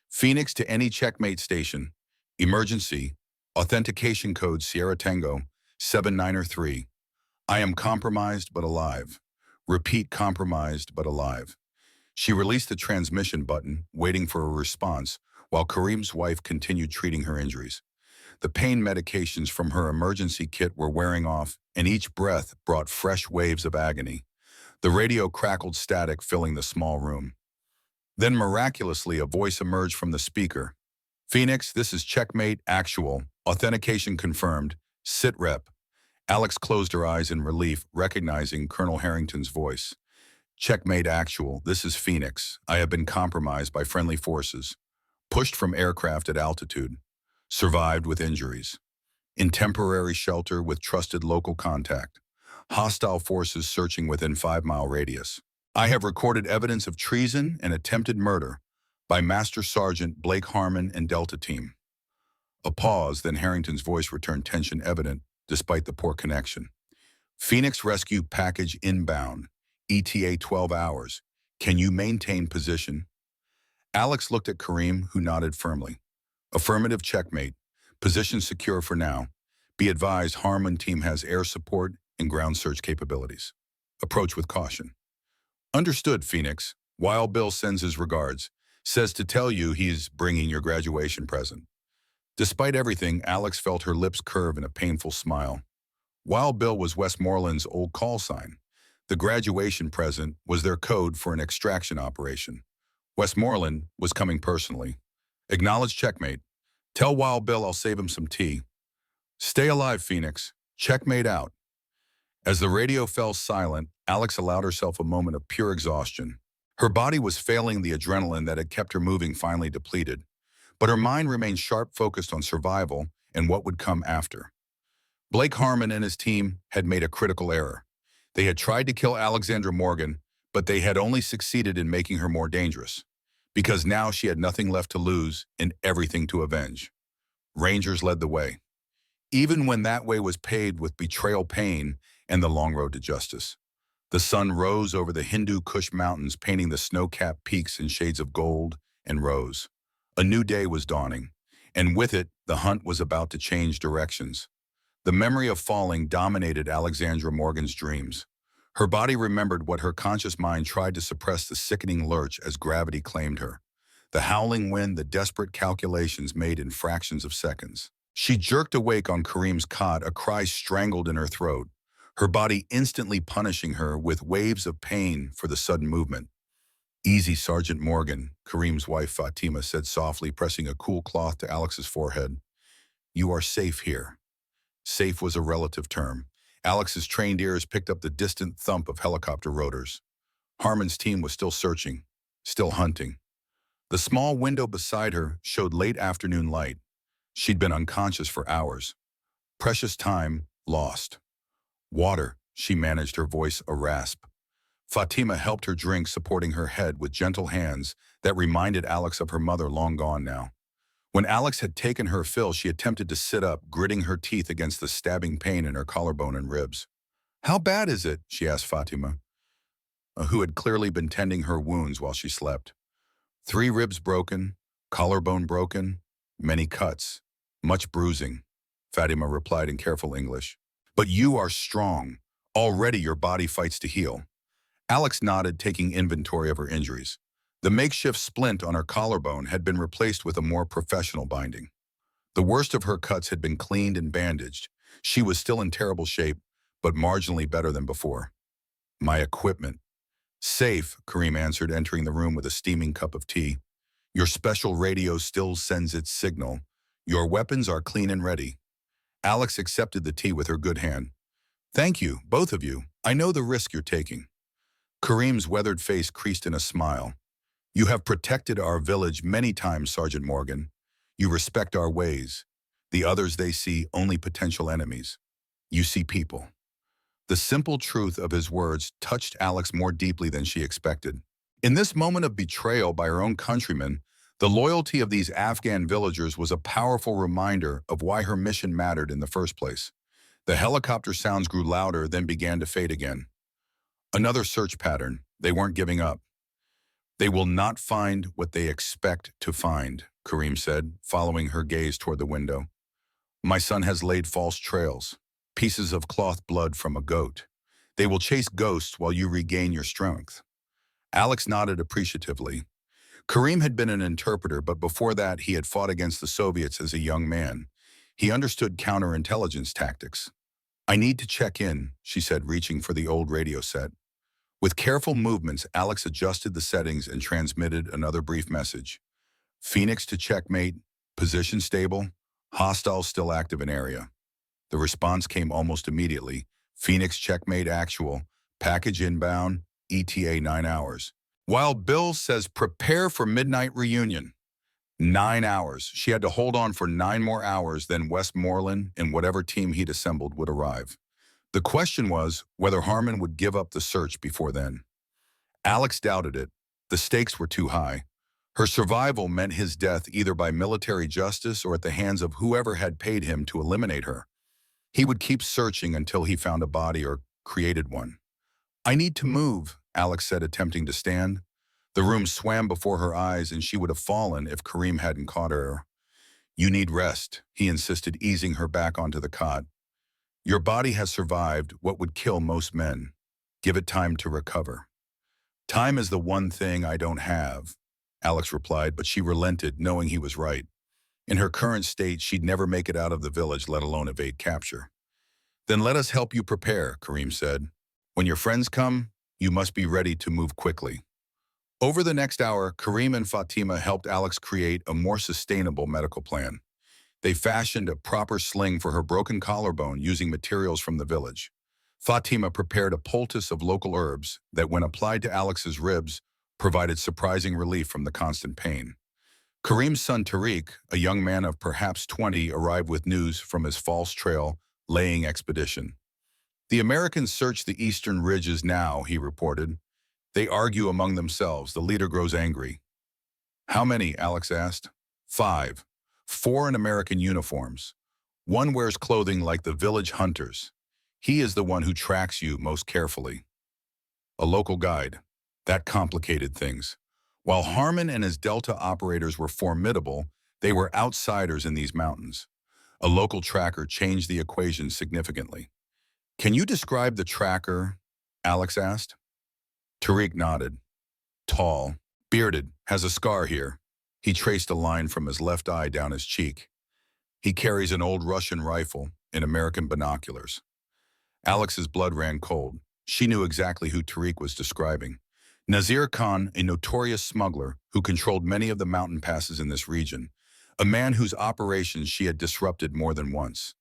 A: "Phoenix to any checkmate station. Emergency. Authentication code Sierra Tango 7903. I am compromised but alive. Repeat, compromised but alive." She released the transmission button, waiting for a response, while Kareem's wife continued treating her injuries. The pain medications from her emergency kit were wearing off, and each breath brought fresh waves of agony. The radio crackled static, filling the small room. Then miraculously, a voice emerged from the speaker. "Phoenix, this is Checkmate Actual. Authentication confirmed. Sit rep." Alex closed her eyes in relief, recognizing Colonel Harrington's voice. "Checkmate Actual, this is Phoenix. I have been compromised by friendly forces. Pushed from aircraft at altitude. Survived with injuries. In temporary shelter with trusted local contact. Hostile forces searching within 5-mile radius. I have recorded evidence of treason and attempted murder by Master Sergeant Blake Harmon and Delta Team." A pause, then Harrington's voice returned, tension evident despite the poor connection. "Phoenix rescue package inbound. ETA 12 hours. Can you maintain position? Alex looked at Kareem, who nodded firmly. Affirmative, checkmate. Position secure for now. Be advised, Harmon team has air support and ground search capabilities. Approach with caution. Understood, Phoenix. Wild Bill sends his regards. Says to tell you he's bringing your graduation present. Despite everything, Alex felt her lips curve in a painful smile. Wild Bill was Westmoreland's old call sign. The graduation present was their code for an extraction operation. Westmoreland was coming personally. Acknowledge, checkmate. Tell Wild Bill I'll save him some tea. Stay alive, Phoenix. Checkmate out. As the radio fell silent, Alex allowed herself a moment of pure exhaustion. Her body was failing, the adrenaline that had kept her moving finally depleted, but her mind remained sharp, focused on survival and what would come after. Blake Harmon and his team had made a critical error. They had tried to kill Alexandra Morgan, but they had only succeeded in making her more dangerous, because now she had nothing left to lose and everything to avenge. Rangers led the way, even when that way was paved with betrayal, pain, and the long road to justice. The sun rose over the Hindu Kush Mountains, painting the snow-capped peaks in shades of gold and rose. A new day was dawning, and with it, the hunt was about to change directions. The memory of falling dominated Alexandra Morgan's dreams. Her body remembered what her conscious mind tried to suppress, the sickening lurch as gravity claimed her. The howling wind, the desperate calculations made in fractions of seconds. She jerked awake on Kareem's cot, a cry strangled in her throat, her body instantly punishing her with waves of pain for the sudden movement. Easy, Sergeant Morgan, Kareem's wife Fatima said softly, pressing a cool cloth to Alex's forehead. You are safe here. Safe was a relative term. Alex's trained ears picked up the distant thump of helicopter rotors. Harmon's team was still searching, still hunting. The small window beside her showed late afternoon light. She'd been unconscious for hours. Precious time lost. Water, she managed, her voice a rasp. Fatima helped her drink, supporting her head with gentle hands that reminded Alex of her mother, long gone now. When Alex had taken her fill, she attempted to sit up, gritting her teeth against the stabbing pain in her collarbone and ribs. How bad is it? She asked Fatima, who had clearly been tending her wounds while she slept. 3 ribs broken, collarbone broken, many cuts, much bruising, Fatima replied in careful English. But you are strong. Already your body fights to heal. Alex nodded, taking inventory of her injuries. The makeshift splint on her collarbone had been replaced with a more professional binding. The worst of her cuts had been cleaned and bandaged. She was still in terrible shape, but marginally better than before. My equipment. Safe, Kareem answered, entering the room with a steaming cup of tea. Your special radio still sends its signal. Your weapons are clean and ready. Alex accepted the tea with her good hand. Thank you, both of you. I know the risk you're taking. Kareem's weathered face creased in a smile. You have protected our village many times, Sergeant Morgan. You respect our ways. The others, they see only potential enemies. You see people. The simple truth of his words touched Alex more deeply than she expected. In this moment of betrayal by her own countrymen, the loyalty of these Afghan villagers was a powerful reminder of why her mission mattered in the first place. The helicopter sounds grew louder, then began to fade again. Another search pattern. They weren't giving up. They will not find what they expect to find, Kareem said, following her gaze toward the window. My son has laid false trails, pieces of cloth blood from a goat. They will chase ghosts while you regain your strength. Alex nodded appreciatively. Kareem had been an interpreter, but before that he had fought against the Soviets as a young man. He understood counterintelligence tactics. I need to check in, she said, reaching for the old radio set. With careful movements, Alex adjusted the settings and transmitted another brief message. Phoenix to checkmate, position stable, hostiles still active in area. The response came almost immediately. Phoenix checkmate actual, package inbound, ETA 9 hours. While Bill says prepare for midnight reunion. 9 hours. She had to hold on for 9 more hours, then Westmoreland and whatever team he'd assembled would arrive. The question was whether Harmon would give up the search before then. Alex doubted it. The stakes were too high. Her survival meant his death either by military justice or at the hands of whoever had paid him to eliminate her. He would keep searching until he found a body or created one. I need to move, Alex said, attempting to stand. The room swam before her eyes and she would have fallen if Kareem hadn't caught her. You need rest, he insisted, easing her back onto the cot. Your body has survived what would kill most men. Give it time to recover. Time is the one thing I don't have, Alex replied, but she relented, knowing he was right. In her current state, she'd never make it out of the village, let alone evade capture. Then let us help you prepare, Kareem said. When your friends come, you must be ready to move quickly. Over the next hour, Kareem and Fatima helped Alex create a more sustainable medical plan. They fashioned a proper sling for her broken collarbone using materials from the village. Fatima prepared a poultice of local herbs that, when applied to Alex's ribs, provided surprising relief from the constant pain. Kareem's son Tariq, a young man of perhaps 20, arrived with news from his false trail laying expedition. The Americans search the eastern ridges now, he reported. They argue among themselves. The leader grows angry. How many? Alex asked. 5. 4 in American uniforms. One wears clothing like the village hunters. He is the one who tracks you most carefully. A local guide. That complicated things. While Harmon and his Delta operators were formidable, they were outsiders in these mountains. A local tracker changed the equation significantly. Can you describe the tracker? Alex asked. Tariq nodded. Tall, bearded, has a scar here. He traced a line from his left eye down his cheek. He carries an old Russian rifle in American binoculars. Alex's blood ran cold. She knew exactly who Tariq was describing. Nazir Khan, a notorious smuggler who controlled many of the mountain passes in this region, a man whose operations she had disrupted more than once.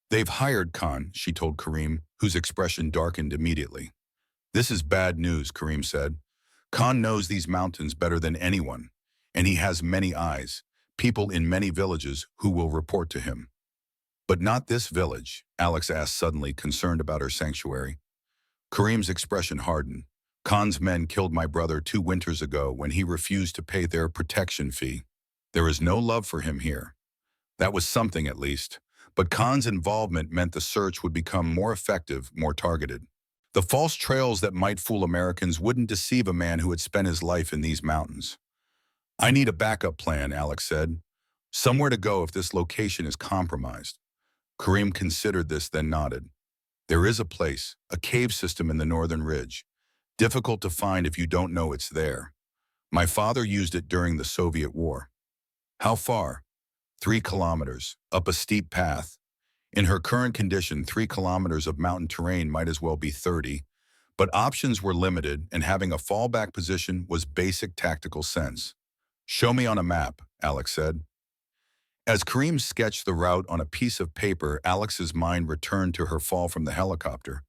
A: They've hired Khan, she told Kareem, whose expression darkened immediately. This is bad news, Kareem said. Khan knows these mountains better than anyone, and he has many eyes, people in many villages who will report to him. But not this village, Alex asked suddenly, concerned about her sanctuary. Kareem's expression hardened. Khan's men killed my brother 2 winters ago when he refused to pay their protection fee. There is no love for him here. That was something, at least. But Khan's involvement meant the search would become more effective, more targeted. The false trails that might fool Americans wouldn't deceive a man who had spent his life in these mountains. I need a backup plan, Alex said. Somewhere to go if this location is compromised. Kareem considered this, then nodded. There is a place, a cave system in the northern ridge. Difficult to find if you don't know it's there. My father used it during the Soviet War. How far? 3 kilometers, up a steep path. In her current condition, 3 kilometers of mountain terrain might as well be 30, but options were limited and having a fallback position was basic tactical sense. Show me on a map, Alex said. As Kareem sketched the route on a piece of paper, Alex's mind returned to her fall from the helicopter.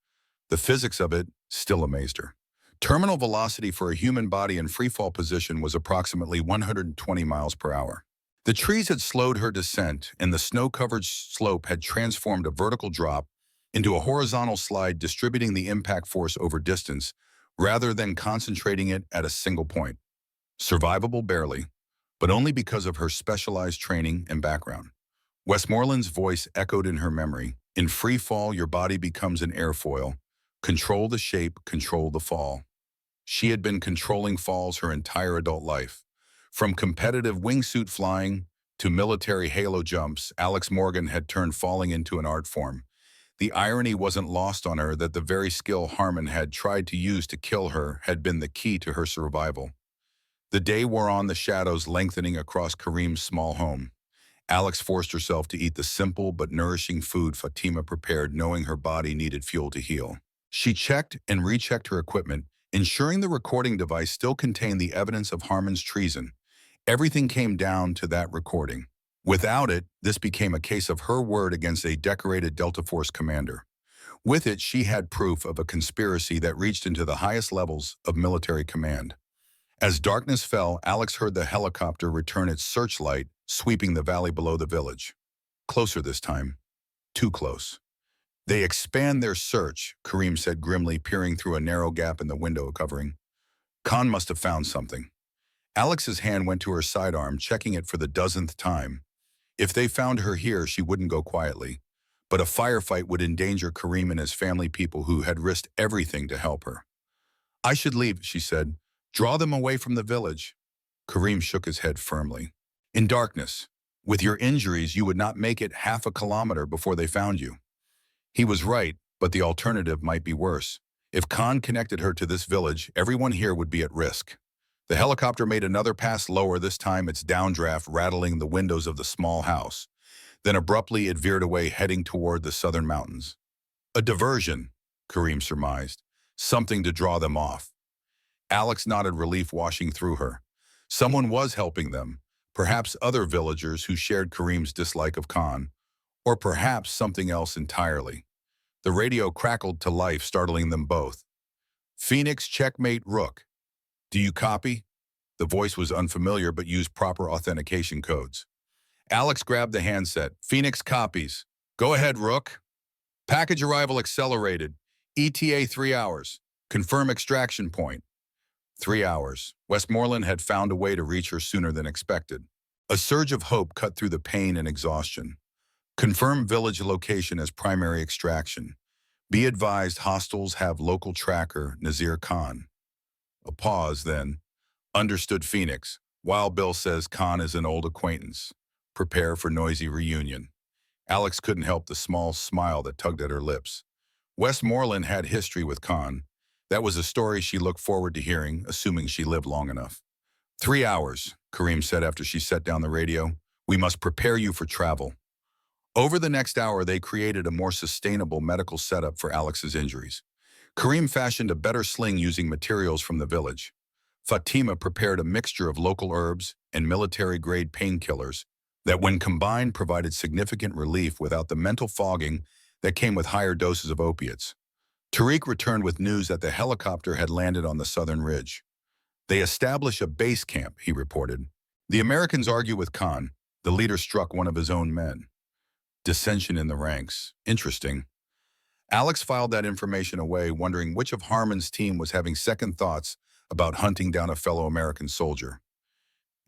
A: The physics of it still amazed her. Terminal velocity for a human body in freefall position was approximately 120 miles per hour. The trees had slowed her descent, and the snow-covered slope had transformed a vertical drop into a horizontal slide, distributing the impact force over distance rather than concentrating it at a single point. Survivable barely, but only because of her specialized training and background. Westmoreland's voice echoed in her memory. In free fall, your body becomes an airfoil. Control the shape, control the fall. She had been controlling falls her entire adult life. From competitive wingsuit flying to military halo jumps, Alex Morgan had turned falling into an art form. The irony wasn't lost on her that the very skill Harmon had tried to use to kill her had been the key to her survival. The day wore on, the shadows lengthening across Kareem's small home. Alex forced herself to eat the simple but nourishing food Fatima prepared, knowing her body needed fuel to heal. She checked and rechecked her equipment, ensuring the recording device still contained the evidence of Harmon's treason. Everything came down to that recording. Without it, this became a case of her word against a decorated Delta Force commander. With it, she had proof of a conspiracy that reached into the highest levels of military command. As darkness fell, Alex heard the helicopter return its searchlight, sweeping the valley below the village. Closer this time. Too close. They expand their search, Kareem said grimly, peering through a narrow gap in the window covering. Khan must have found something. Alex's hand went to her sidearm, checking it for the dozenth time. If they found her here, she wouldn't go quietly. But a firefight would endanger Kareem and his family, people who had risked everything to help her. I should leave, she said. Draw them away from the village. Kareem shook his head firmly. In darkness, with your injuries, you would not make it half a kilometer before they found you. He was right, but the alternative might be worse. If Khan connected her to this village, everyone here would be at risk. The helicopter made another pass lower, this time its downdraft rattling the windows of the small house. Then abruptly it veered away, heading toward the southern mountains. A diversion, Kareem surmised. Something to draw them off. Alex nodded, relief washing through her. Someone was helping them, perhaps other villagers who shared Kareem's dislike of Khan, or perhaps something else entirely. The radio crackled to life, startling them both. Phoenix, checkmate, Rook. Do you copy? The voice was unfamiliar but used proper authentication codes. Alex grabbed the handset. Phoenix copies. Go ahead, Rook. Package arrival accelerated. ETA 3 hours. Confirm extraction point. 3 hours. Westmoreland had found a way to reach her sooner than expected. A surge of hope cut through the pain and exhaustion. Confirm village location as primary extraction. Be advised hostiles have local tracker Nazir Khan. A pause, then. Understood, Phoenix. Wild Bill says Khan is an old acquaintance. Prepare for noisy reunion. Alex couldn't help the small smile that tugged at her lips. Westmoreland had history with Khan. That was a story she looked forward to hearing, assuming she lived long enough. 3 hours, Kareem said after she set down the radio. We must prepare you for travel. Over the next hour, they created a more sustainable medical setup for Alex's injuries. Kareem fashioned a better sling using materials from the village. Fatima prepared a mixture of local herbs and military-grade painkillers that, when combined, provided significant relief without the mental fogging that came with higher doses of opiates. Tariq returned with news that the helicopter had landed on the southern ridge. They established a base camp, he reported. The Americans argue with Khan. The leader struck one of his own men. Dissension in the ranks. Interesting. Alex filed that information away, wondering which of Harmon's team was having second thoughts about hunting down a fellow American soldier.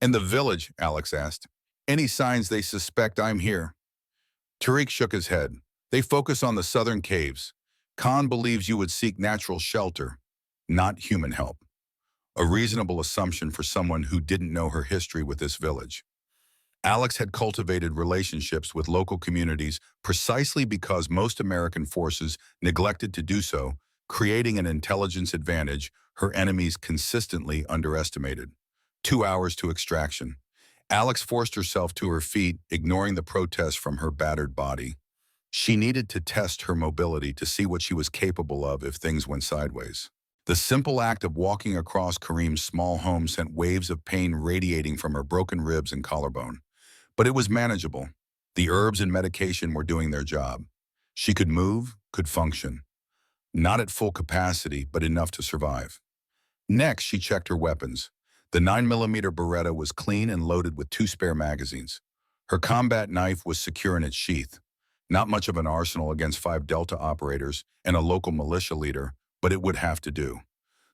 A: In the village, Alex asked, any signs they suspect I'm here? Tariq shook his head. They focus on the southern caves. Khan believes you would seek natural shelter, not human help. A reasonable assumption for someone who didn't know her history with this village. Alex had cultivated relationships with local communities precisely because most American forces neglected to do so, creating an intelligence advantage her enemies consistently underestimated. 2 hours to extraction. Alex forced herself to her feet, ignoring the protests from her battered body. She needed to test her mobility to see what she was capable of if things went sideways. The simple act of walking across Kareem's small home sent waves of pain radiating from her broken ribs and collarbone. But it was manageable. The herbs and medication were doing their job. She could move, could function. Not at full capacity, but enough to survive. Next, she checked her weapons. The 9mm Beretta was clean and loaded with 2 spare magazines. Her combat knife was secure in its sheath. Not much of an arsenal against 5 Delta operators and a local militia leader, but it would have to do.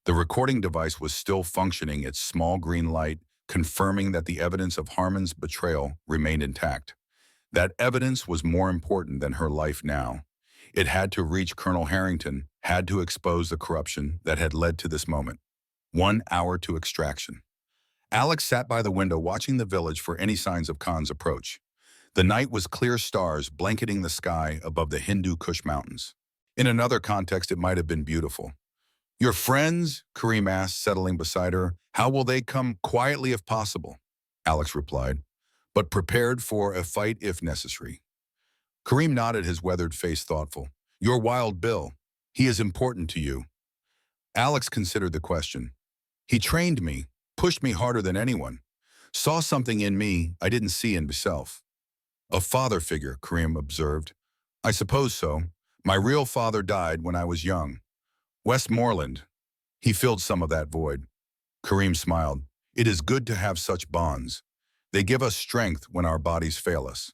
A: The recording device was still functioning, its small green light confirming that the evidence of Harmon's betrayal remained intact. That evidence was more important than her life now. It had to reach Colonel Harrington, had to expose the corruption that had led to this moment. 1 hour to extraction. Alex sat by the window watching the village for any signs of Khan's approach. The night was clear stars blanketing the sky above the Hindu Kush Mountains. In another context, it might have been beautiful. Your friends? Kareem asked, settling beside her. How will they come? Quietly if possible, Alex replied, but prepared for a fight if necessary. Kareem nodded, his weathered face thoughtful. Your Wild Bill. He is important to you. Alex considered the question. He trained me, pushed me harder than anyone, saw something in me I didn't see in myself. A father figure, Kareem observed. I suppose so. My real father died when I was young. Westmoreland. He filled some of that void. Kareem smiled. It is good to have such bonds. They give us strength when our bodies fail us.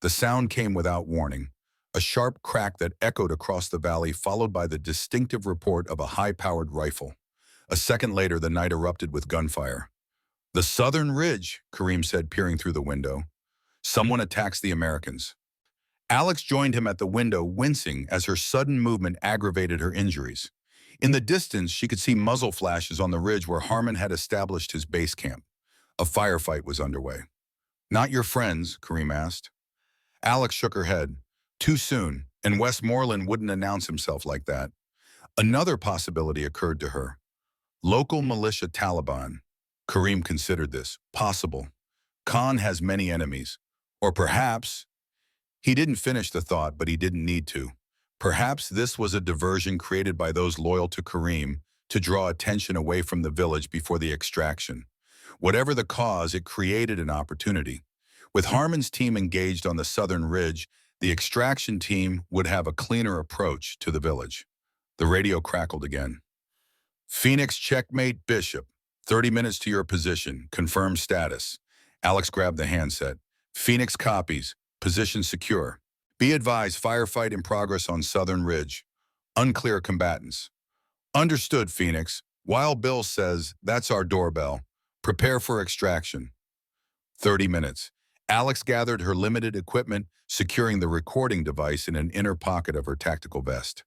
A: The sound came without warning, a sharp crack that echoed across the valley, followed by the distinctive report of a high-powered rifle. A second later, the night erupted with gunfire. The southern ridge, Kareem said, peering through the window. Someone attacks the Americans. Alex joined him at the window, wincing as her sudden movement aggravated her injuries. In the distance, she could see muzzle flashes on the ridge where Harmon had established his base camp. A firefight was underway. "Not your friends?" Kareem asked. Alex shook her head. "Too soon, and Westmoreland wouldn't announce himself like that." Another possibility occurred to her. Local militia Taliban. Kareem considered this possible. Khan has many enemies. Or perhaps, he didn't finish the thought, but he didn't need to. Perhaps this was a diversion created by those loyal to Kareem to draw attention away from the village before the extraction. Whatever the cause, it created an opportunity. With Harmon's team engaged on the southern ridge, the extraction team would have a cleaner approach to the village. The radio crackled again. "Phoenix checkmate Bishop. 30 minutes to your position. Confirm status." Alex grabbed the handset. "Phoenix copies. Position secure. Be advised, firefight in progress on southern ridge. Unclear combatants." "Understood, Phoenix. Wild Bill says that's our doorbell. Prepare for extraction." 30 minutes. Alex gathered her limited equipment, securing the recording device in an inner pocket of her tactical vest.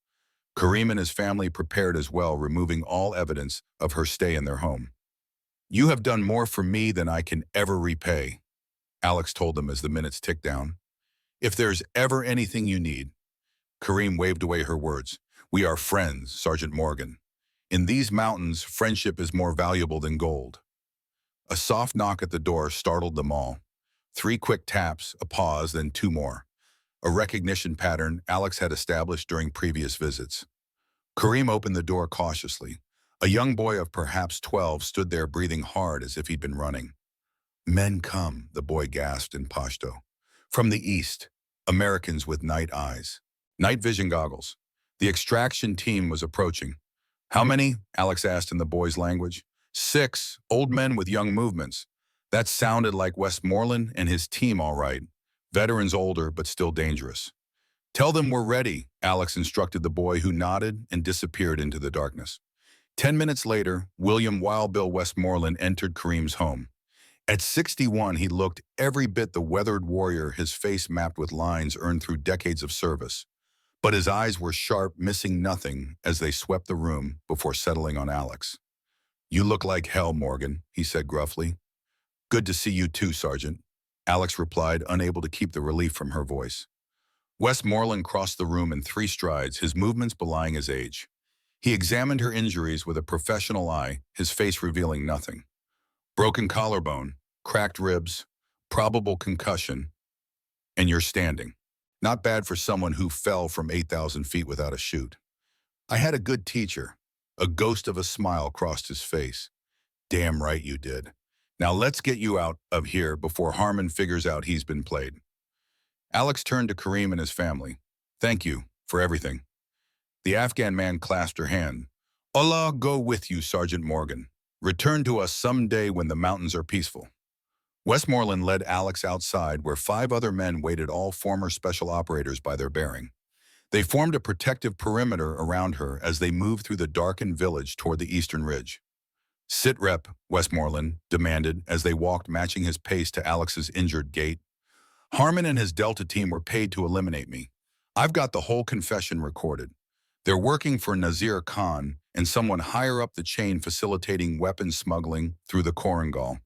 A: Kareem and his family prepared as well, removing all evidence of her stay in their home. "You have done more for me than I can ever repay," Alex told them as the minutes ticked down. "If there's ever anything you need." Kareem waved away her words. "We are friends, Sergeant Morgan. In these mountains, friendship is more valuable than gold." A soft knock at the door startled them all. 3 quick taps, a pause, then 2 more. A recognition pattern Alex had established during previous visits. Kareem opened the door cautiously. A young boy of perhaps 12 stood there breathing hard as if he'd been running. "Men come," the boy gasped in Pashto. "From the east, Americans with night eyes. Night vision goggles." The extraction team was approaching. "How many?" Alex asked in the boy's language. 6, old men with young movements." That sounded like Westmoreland and his team, all right. Veterans older, but still dangerous. "Tell them we're ready," Alex instructed the boy, who nodded and disappeared into the darkness. 10 minutes later, William Wild Bill Westmoreland entered Kareem's home. At 61, he looked every bit the weathered warrior, his face mapped with lines earned through decades of service. But his eyes were sharp, missing nothing as they swept the room before settling on Alex. "You look like hell, Morgan," he said gruffly. "Good to see you too, Sergeant," Alex replied, unable to keep the relief from her voice. Westmoreland crossed the room in 3 strides, his movements belying his age. He examined her injuries with a professional eye, his face revealing nothing. "Broken collarbone, cracked ribs, probable concussion, and you're standing. Not bad for someone who fell from 8,000 feet without a chute." "I had a good teacher." A ghost of a smile crossed his face. "Damn right you did. Now let's get you out of here before Harmon figures out he's been played." Alex turned to Kareem and his family. "Thank you for everything." The Afghan man clasped her hand. "Allah go with you, Sergeant Morgan. Return to us someday when the mountains are peaceful." Westmoreland led Alex outside, where 5 other men waited, all former special operators by their bearing. They formed a protective perimeter around her as they moved through the darkened village toward the eastern ridge. "Sit rep," Westmoreland demanded as they walked, matching his pace to Alex's injured gait. "Harmon and his Delta team were paid to eliminate me. I've got the whole confession recorded. They're working for Nazir Khan and someone higher up the chain facilitating weapons smuggling through the Korangal."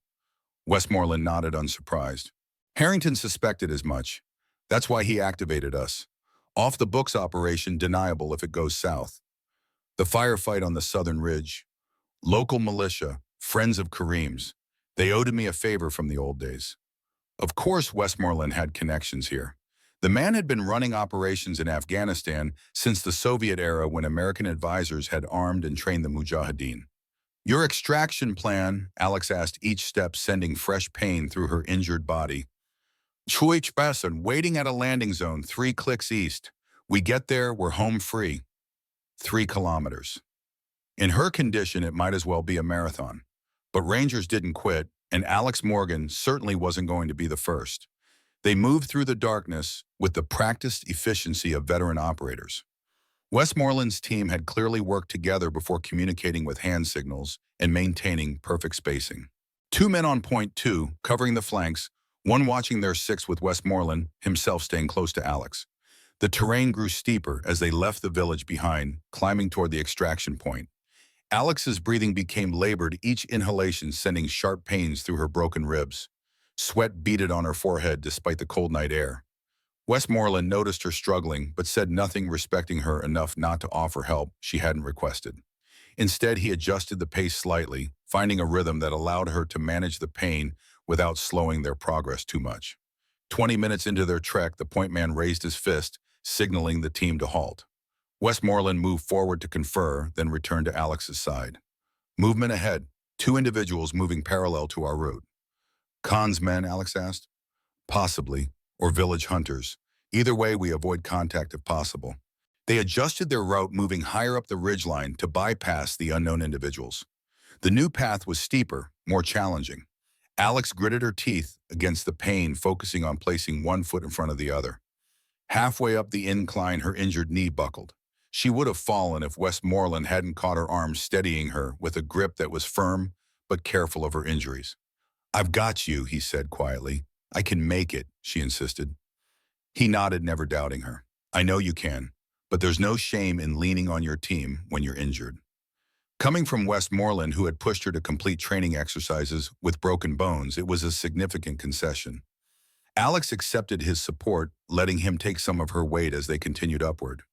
A: Westmoreland nodded, unsurprised. "Harrington suspected as much. That's why he activated us. Off-the-books operation, deniable if it goes south. The firefight on the southern ridge. Local militia, friends of Kareem's. They owed me a favor from the old days." Of course Westmoreland had connections here. The man had been running operations in Afghanistan since the Soviet era, when American advisors had armed and trained the Mujahideen. "Your extraction plan?" Alex asked, each step sending fresh pain through her injured body. "Chuich Basson, waiting at a landing zone 3 clicks east. We get there, we're home free." 3 kilometers. In her condition, it might as well be a marathon. But Rangers didn't quit, and Alex Morgan certainly wasn't going to be the first. They moved through the darkness with the practiced efficiency of veteran operators. Westmoreland's team had clearly worked together before communicating with hand signals and maintaining perfect spacing. 2 men on point 2, covering the flanks, one watching their 6 with Westmoreland, himself staying close to Alex. The terrain grew steeper as they left the village behind, climbing toward the extraction point. Alex's breathing became labored, each inhalation sending sharp pains through her broken ribs. Sweat beaded on her forehead despite the cold night air. Westmoreland noticed her struggling, but said nothing, respecting her enough not to offer help she hadn't requested. Instead, he adjusted the pace slightly, finding a rhythm that allowed her to manage the pain without slowing their progress too much. 20 minutes into their trek, the point man raised his fist, signaling the team to halt. Westmoreland moved forward to confer, then returned to Alex's side. Movement ahead. 2 individuals moving parallel to our route. Khan's men, Alex asked. Possibly, or village hunters. Either way, we avoid contact if possible. They adjusted their route, moving higher up the ridgeline to bypass the unknown individuals. The new path was steeper, more challenging. Alex gritted her teeth against the pain, focusing on placing one foot in front of the other. Halfway up the incline, her injured knee buckled. She would have fallen if Westmoreland hadn't caught her arm, steadying her with a grip that was firm but careful of her injuries. "I've got you," he said quietly. "I can make it," she insisted. He nodded, never doubting her. "I know you can, but there's no shame in leaning on your team when you're injured." Coming from Westmoreland, who had pushed her to complete training exercises with broken bones, it was a significant concession. Alex accepted his support, letting him take some of her weight as they continued upward.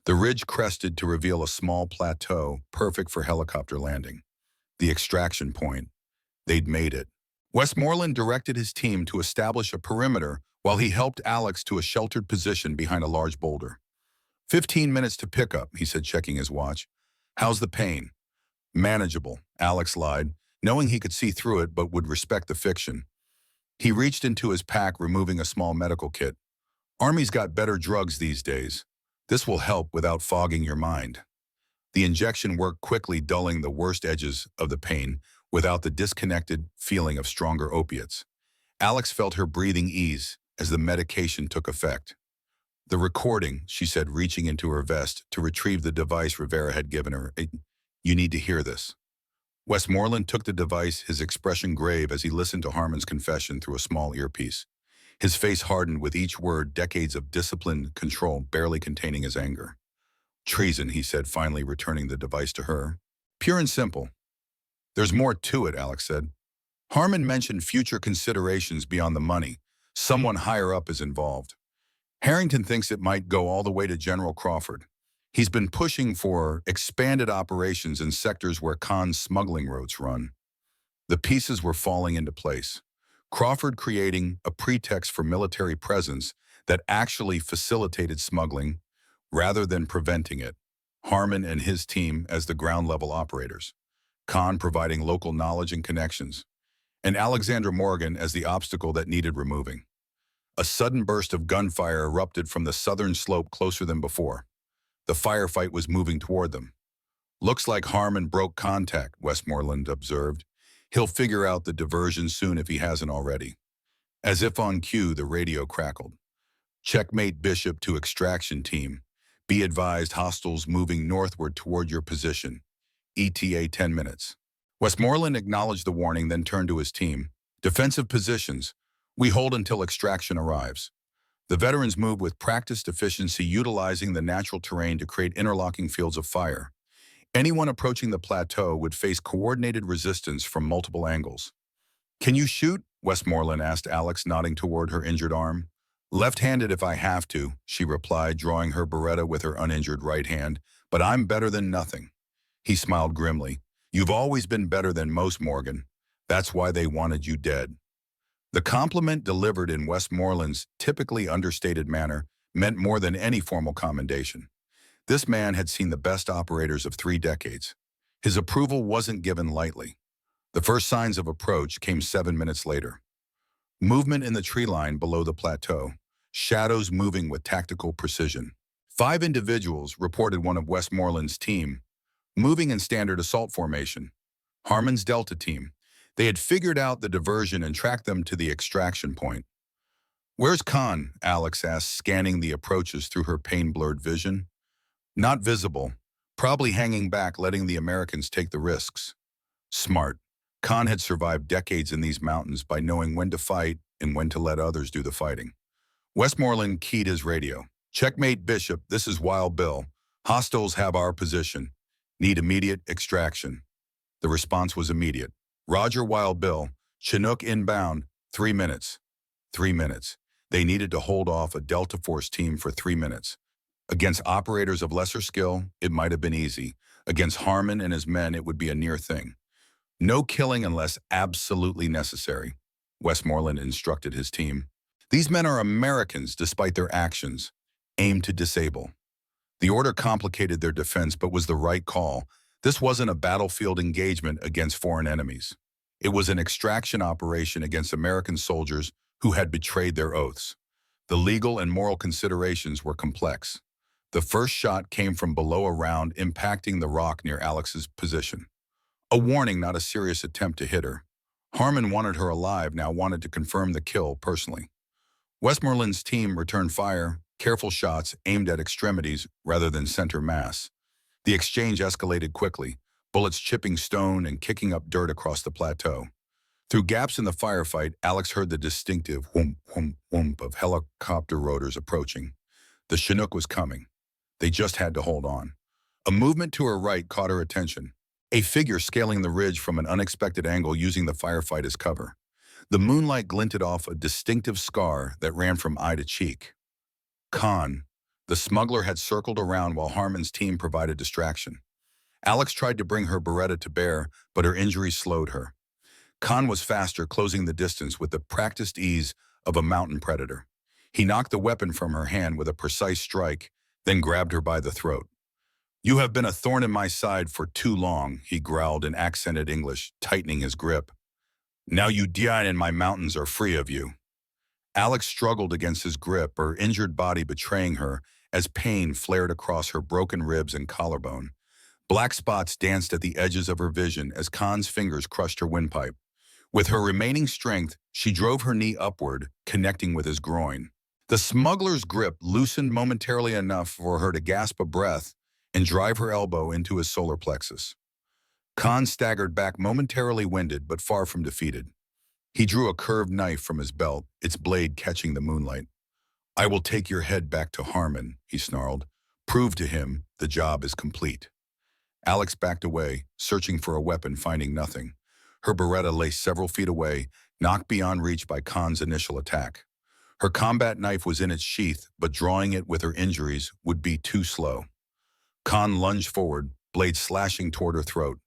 A: The ridge crested to reveal a small plateau, perfect for helicopter landing. The extraction point. They'd made it. Westmoreland directed his team to establish a perimeter while he helped Alex to a sheltered position behind a large boulder. 15 minutes to pick up, he said, checking his watch. "How's the pain?" "Manageable," Alex lied, knowing he could see through it but would respect the fiction. He reached into his pack, removing a small medical kit. "Army's got better drugs these days. This will help without fogging your mind." The injection worked quickly, dulling the worst edges of the pain without the disconnected feeling of stronger opiates. Alex felt her breathing ease as the medication took effect. "The recording," she said, reaching into her vest to retrieve the device Rivera had given her. "You need to hear this." Westmoreland took the device, his expression grave as he listened to Harmon's confession through a small earpiece. His face hardened with each word, decades of disciplined control barely containing his anger. "Treason," he said, finally returning the device to her. "Pure and simple." "There's more to it," Alex said. "Harmon mentioned future considerations beyond the money. Someone higher up is involved. Harrington thinks it might go all the way to General Crawford. He's been pushing for expanded operations in sectors where Khan's smuggling routes run." The pieces were falling into place. Crawford creating a pretext for military presence that actually facilitated smuggling rather than preventing it. Harmon and his team as the ground-level operators. Khan providing local knowledge and connections. And Alexandra Morgan as the obstacle that needed removing. A sudden burst of gunfire erupted from the southern slope closer than before. The firefight was moving toward them. "Looks like Harmon broke contact," Westmoreland observed. "He'll figure out the diversion soon if he hasn't already." As if on cue, the radio crackled. "Checkmate Bishop to extraction team. Be advised, hostiles moving northward toward your position. ETA 10 minutes. Westmoreland acknowledged the warning, then turned to his team. "Defensive positions. We hold until extraction arrives." The veterans moved with practiced efficiency, utilizing the natural terrain to create interlocking fields of fire. Anyone approaching the plateau would face coordinated resistance from multiple angles. "Can you shoot?" Westmoreland asked Alex, nodding toward her injured arm. "Left-handed if I have to," she replied, drawing her Beretta with her uninjured right hand. "But I'm better than nothing." He smiled grimly. "You've always been better than most, Morgan. That's why they wanted you dead." The compliment, delivered in Westmoreland's typically understated manner, meant more than any formal commendation. This man had seen the best operators of 3 decades. His approval wasn't given lightly. The first signs of approach came 7 minutes later. Movement in the tree line below the plateau, shadows moving with tactical precision. 5 individuals, reported one of Westmoreland's team, moving in standard assault formation. Harmon's Delta team. They had figured out the diversion and tracked them to the extraction point. "Where's Khan?" Alex asked, scanning the approaches through her pain-blurred vision. "Not visible. Probably hanging back, letting the Americans take the risks." Smart. Khan had survived decades in these mountains by knowing when to fight and when to let others do the fighting. Westmoreland keyed his radio. Checkmate Bishop, this is Wild Bill. Hostiles have our position. Need immediate extraction. The response was immediate. Roger, Wild Bill. Chinook inbound. 3 minutes. 3 minutes. They needed to hold off a Delta Force team for 3 minutes. Against operators of lesser skill, it might have been easy. Against Harmon and his men, it would be a near thing. No killing unless absolutely necessary, Westmoreland instructed his team. These men are Americans despite their actions. Aim to disable. The order complicated their defense but was the right call. This wasn't a battlefield engagement against foreign enemies. It was an extraction operation against American soldiers who had betrayed their oaths. The legal and moral considerations were complex. The first shot came from below a round, impacting the rock near Alex's position. A warning, not a serious attempt to hit her. Harmon wanted her alive, now wanted to confirm the kill personally. Westmoreland's team returned fire, careful shots aimed at extremities rather than center mass. The exchange escalated quickly, bullets chipping stone and kicking up dirt across the plateau. Through gaps in the firefight, Alex heard the distinctive whoomp, whoomp, whoomp of helicopter rotors approaching. The Chinook was coming. They just had to hold on. A movement to her right caught her attention. A figure scaling the ridge from an unexpected angle using the firefight as cover. The moonlight glinted off a distinctive scar that ran from eye to cheek. Khan, the smuggler, had circled around while Harmon's team provided distraction. Alex tried to bring her Beretta to bear, but her injuries slowed her. Khan was faster, closing the distance with the practiced ease of a mountain predator. He knocked the weapon from her hand with a precise strike, then grabbed her by the throat. "You have been a thorn in my side for too long," he growled in accented English, tightening his grip. "Now you die and my mountains are free of you." Alex struggled against his grip, her injured body betraying her as pain flared across her broken ribs and collarbone. Black spots danced at the edges of her vision as Khan's fingers crushed her windpipe. With her remaining strength, she drove her knee upward, connecting with his groin. The smuggler's grip loosened momentarily enough for her to gasp a breath and drive her elbow into his solar plexus. Khan staggered back, momentarily winded but far from defeated. He drew a curved knife from his belt, its blade catching the moonlight. "I will take your head back to Harmon," he snarled. "Prove to him the job is complete." Alex backed away, searching for a weapon, finding nothing. Her Beretta lay several feet away, knocked beyond reach by Khan's initial attack. Her combat knife was in its sheath, but drawing it with her injuries would be too slow. Khan lunged forward, blade slashing toward her throat.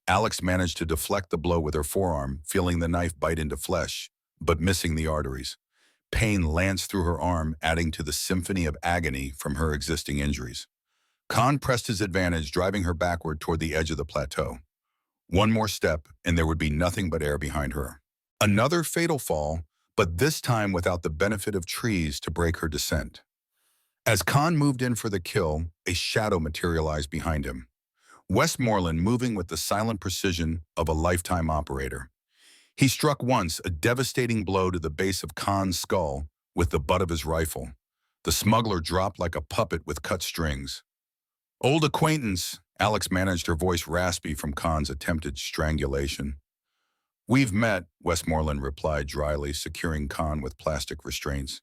A: Alex managed to deflect the blow with her forearm, feeling the knife bite into flesh, but missing the arteries. Pain lanced through her arm, adding to the symphony of agony from her existing injuries. Khan pressed his advantage, driving her backward toward the edge of the plateau. One more step, and there would be nothing but air behind her. Another fatal fall, but this time without the benefit of trees to break her descent. As Khan moved in for the kill, a shadow materialized behind him. Westmoreland moving with the silent precision of a lifetime operator. He struck once, a devastating blow to the base of Khan's skull with the butt of his rifle. The smuggler dropped like a puppet with cut strings. "Old acquaintance," Alex managed, her voice raspy from Khan's attempted strangulation. "We've met," Westmoreland replied dryly, securing Khan with plastic restraints.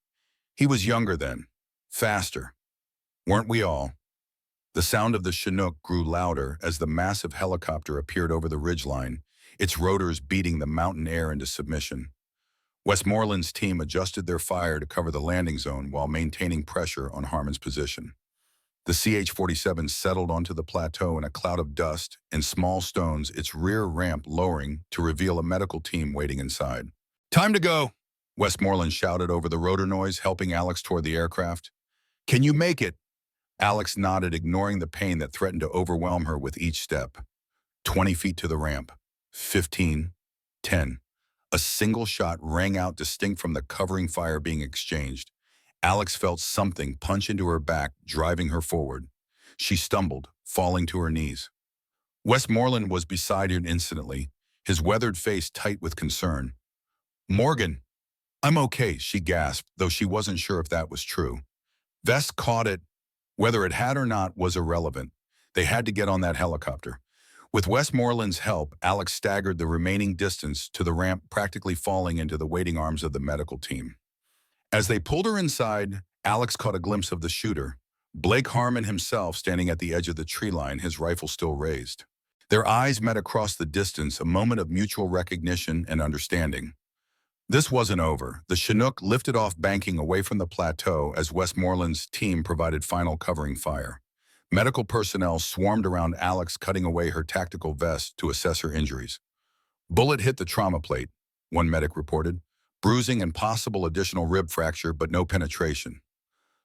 A: "He was younger then. Faster. Weren't we all?" The sound of the Chinook grew louder as the massive helicopter appeared over the ridgeline, its rotors beating the mountain air into submission. Westmoreland's team adjusted their fire to cover the landing zone while maintaining pressure on Harmon's position. The CH-47 settled onto the plateau in a cloud of dust and small stones, its rear ramp lowering to reveal a medical team waiting inside. "Time to go," Westmoreland shouted over the rotor noise, helping Alex toward the aircraft. "Can you make it?" Alex nodded, ignoring the pain that threatened to overwhelm her with each step. 20 feet to the ramp. 15. 10. A single shot rang out distinct from the covering fire being exchanged. Alex felt something punch into her back, driving her forward. She stumbled, falling to her knees. Westmoreland was beside her instantly, his weathered face tight with concern. "Morgan." "I'm okay," she gasped, though she wasn't sure if that was true. "Vest caught it." Whether it had or not was irrelevant. They had to get on that helicopter. With Westmoreland's help, Alex staggered the remaining distance to the ramp, practically falling into the waiting arms of the medical team. As they pulled her inside, Alex caught a glimpse of the shooter, Blake Harmon himself standing at the edge of the tree line, his rifle still raised. Their eyes met across the distance, a moment of mutual recognition and understanding. This wasn't over. The Chinook lifted off, banking away from the plateau as Westmoreland's team provided final covering fire. Medical personnel swarmed around Alex, cutting away her tactical vest to assess her injuries. Bullet hit the trauma plate, one medic reported, bruising and possible additional rib fracture, but no penetration.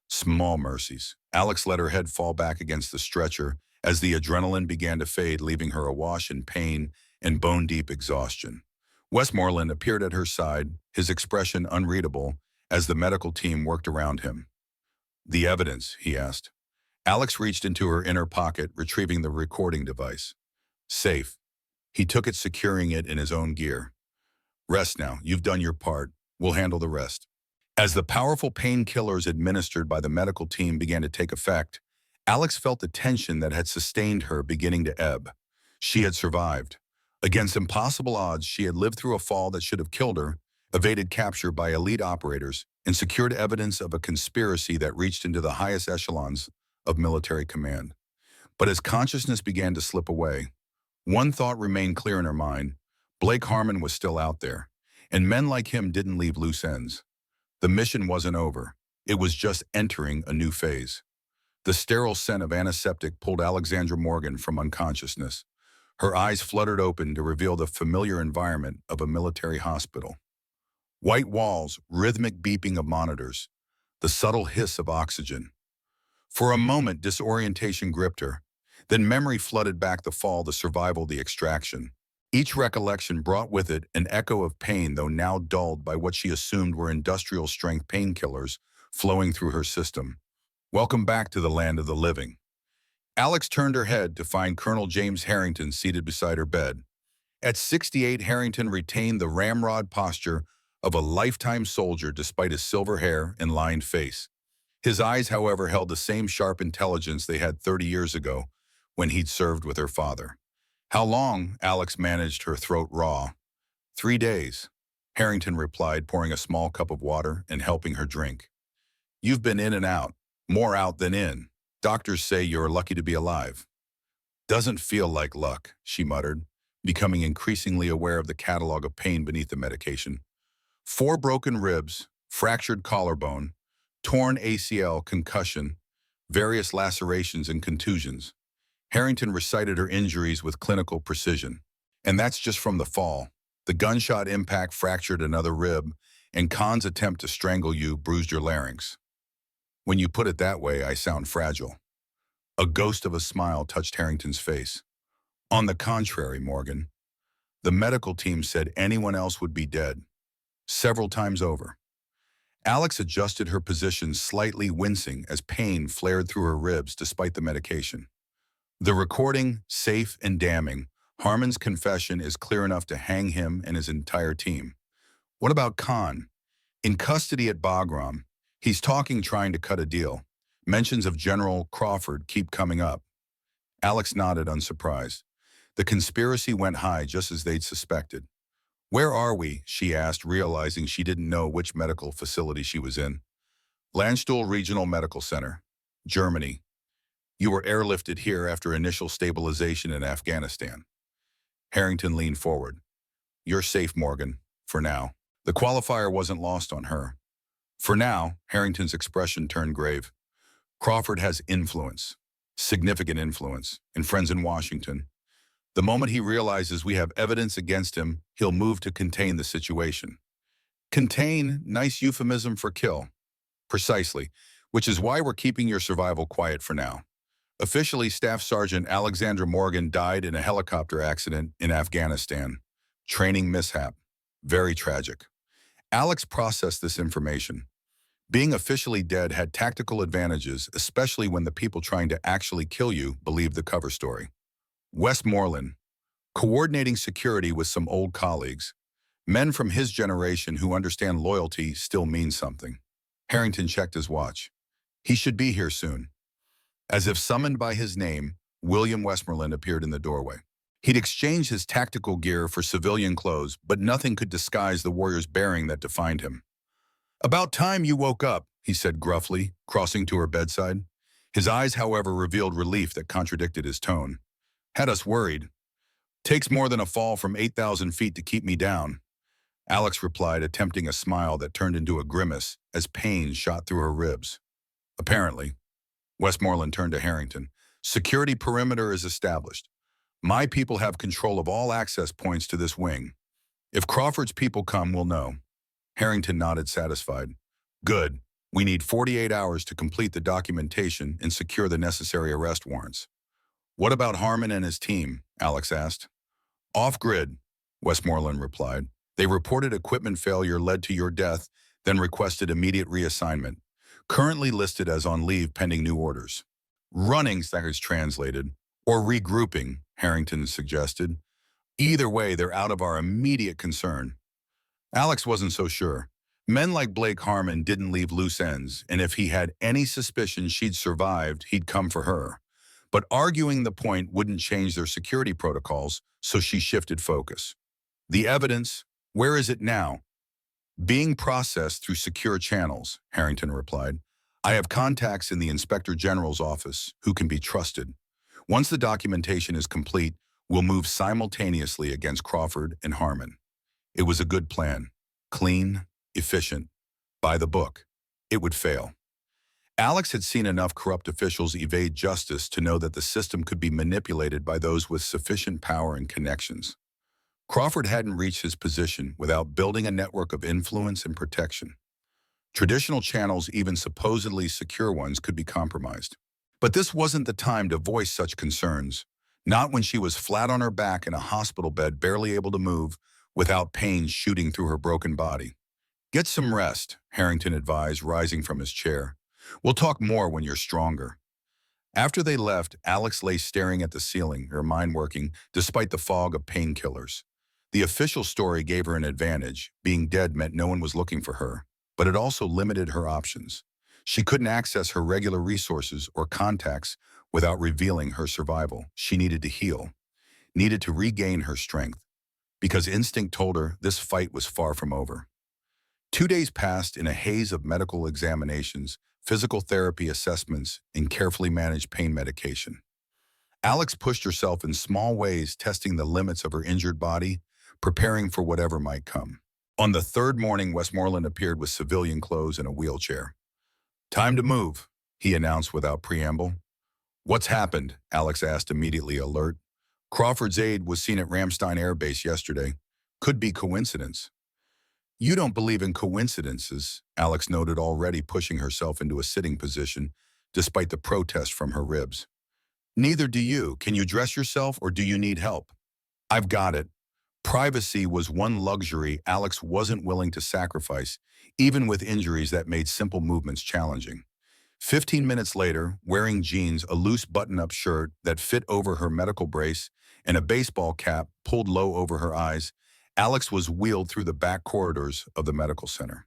A: Small mercies. Alex let her head fall back against the stretcher as the adrenaline began to fade, leaving her awash in pain and bone-deep exhaustion. Westmoreland appeared at her side, his expression unreadable as the medical team worked around him. "The evidence," he asked. Alex reached into her inner pocket, retrieving the recording device. "Safe." He took it, securing it in his own gear. "Rest now. You've done your part. We'll handle the rest." As the powerful painkillers administered by the medical team began to take effect, Alex felt the tension that had sustained her beginning to ebb. She had survived. Against impossible odds, she had lived through a fall that should have killed her, evaded capture by elite operators, and secured evidence of a conspiracy that reached into the highest echelons of military command. But as consciousness began to slip away, one thought remained clear in her mind: Blake Harmon was still out there, and men like him didn't leave loose ends. The mission wasn't over. It was just entering a new phase. The sterile scent of antiseptic pulled Alexandra Morgan from unconsciousness. Her eyes fluttered open to reveal the familiar environment of a military hospital. White walls, rhythmic beeping of monitors, the subtle hiss of oxygen. For a moment, disorientation gripped her. Then memory flooded back: the fall, the survival, the extraction. Each recollection brought with it an echo of pain, though now dulled by what she assumed were industrial-strength painkillers flowing through her system. Welcome back to the land of the living. Alex turned her head to find Colonel James Harrington seated beside her bed. At 68, Harrington retained the ramrod posture of a lifetime soldier despite his silver hair and lined face. His eyes, however, held the same sharp intelligence they had 30 years ago when he'd served with her father. "How long?" Alex managed, her throat raw. "3 days," Harrington replied, pouring a small cup of water and helping her drink. "You've been in and out, more out than in. Doctors say you're lucky to be alive." "Doesn't feel like luck," she muttered, becoming increasingly aware of the catalog of pain beneath the medication. 4 broken ribs, fractured collarbone, torn ACL, concussion, various lacerations and contusions. Harrington recited her injuries with clinical precision. "And that's just from the fall. The gunshot impact fractured another rib, and Khan's attempt to strangle you bruised your larynx." "When you put it that way, I sound fragile." A ghost of a smile touched Harrington's face. "On the contrary, Morgan. The medical team said anyone else would be dead. Several times over." Alex adjusted her position slightly, wincing as pain flared through her ribs despite the medication. "The recording, safe and damning. Harmon's confession is clear enough to hang him and his entire team." "What about Khan?" "In custody at Bagram. He's talking, trying to cut a deal. Mentions of General Crawford keep coming up." Alex nodded, unsurprised. The conspiracy went high, just as they'd suspected. "Where are we?" she asked, realizing she didn't know which medical facility she was in. "Landstuhl Regional Medical Center, Germany. You were airlifted here after initial stabilization in Afghanistan." Harrington leaned forward. "You're safe, Morgan, for now." The qualifier wasn't lost on her. "For now," Harrington's expression turned grave. "Crawford has influence, significant influence, and friends in Washington. The moment he realizes we have evidence against him, he'll move to contain the situation." "Contain, nice euphemism for kill." "Precisely, which is why we're keeping your survival quiet for now. Officially, Staff Sergeant Alexandra Morgan died in a helicopter accident in Afghanistan. Training mishap. Very tragic." Alex processed this information. Being officially dead had tactical advantages, especially when the people trying to actually kill you believed the cover story. Westmoreland, coordinating security with some old colleagues. Men from his generation who understand loyalty still means something. Harrington checked his watch. He should be here soon. As if summoned by his name, William Westmoreland appeared in the doorway. He'd exchanged his tactical gear for civilian clothes, but nothing could disguise the warrior's bearing that defined him. "About time you woke up," he said gruffly, crossing to her bedside. His eyes, however, revealed relief that contradicted his tone. Had us worried. Takes more than a fall from 8,000 feet to keep me down. Alex replied, attempting a smile that turned into a grimace as pain shot through her ribs. Apparently. Westmoreland turned to Harrington. Security perimeter is established. My people have control of all access points to this wing. If Crawford's people come, we'll know. Harrington nodded, satisfied. Good. We need 48 hours to complete the documentation and secure the necessary arrest warrants. What about Harmon and his team? Alex asked. Off-grid, Westmoreland replied. They reported equipment failure led to your death, then requested immediate reassignment. Currently listed as on leave pending new orders. Running, Stackers translated, or regrouping, Harrington suggested. Either way, they're out of our immediate concern. Alex wasn't so sure. Men like Blake Harmon didn't leave loose ends, and if he had any suspicion she'd survived, he'd come for her. But arguing the point wouldn't change their security protocols, so she shifted focus. The evidence, where is it now? Being processed through secure channels, Harrington replied. I have contacts in the Inspector General's office who can be trusted. Once the documentation is complete, we'll move simultaneously against Crawford and Harmon. It was a good plan. Clean, efficient, by the book. It would fail. Alex had seen enough corrupt officials evade justice to know that the system could be manipulated by those with sufficient power and connections. Crawford hadn't reached his position without building a network of influence and protection. Traditional channels, even supposedly secure ones, could be compromised. But this wasn't the time to voice such concerns, not when she was flat on her back in a hospital bed, barely able to move, without pain shooting through her broken body. Get some rest, Harrington advised, rising from his chair. We'll talk more when you're stronger. After they left, Alex lay staring at the ceiling, her mind working, despite the fog of painkillers. The official story gave her an advantage. Being dead meant no one was looking for her, but it also limited her options. She couldn't access her regular resources or contacts without revealing her survival. She needed to heal, needed to regain her strength, because instinct told her this fight was far from over. 2 days passed in a haze of medical examinations, physical therapy assessments, and carefully managed pain medication. Alex pushed herself in small ways, testing the limits of her injured body, preparing for whatever might come. On the third morning, Westmoreland appeared with civilian clothes and a wheelchair. Time to move, he announced without preamble. What's happened? Alex asked, immediately alert. Crawford's aide was seen at Ramstein Air Base yesterday. Could be coincidence. You don't believe in coincidences, Alex noted, already pushing herself into a sitting position, despite the protest from her ribs. Neither do you. Can you dress yourself or do you need help? I've got it. Privacy was one luxury Alex wasn't willing to sacrifice, even with injuries that made simple movements challenging. 15 minutes later, wearing jeans, a loose button-up shirt that fit over her medical brace, and a baseball cap pulled low over her eyes, Alex was wheeled through the back corridors of the medical center.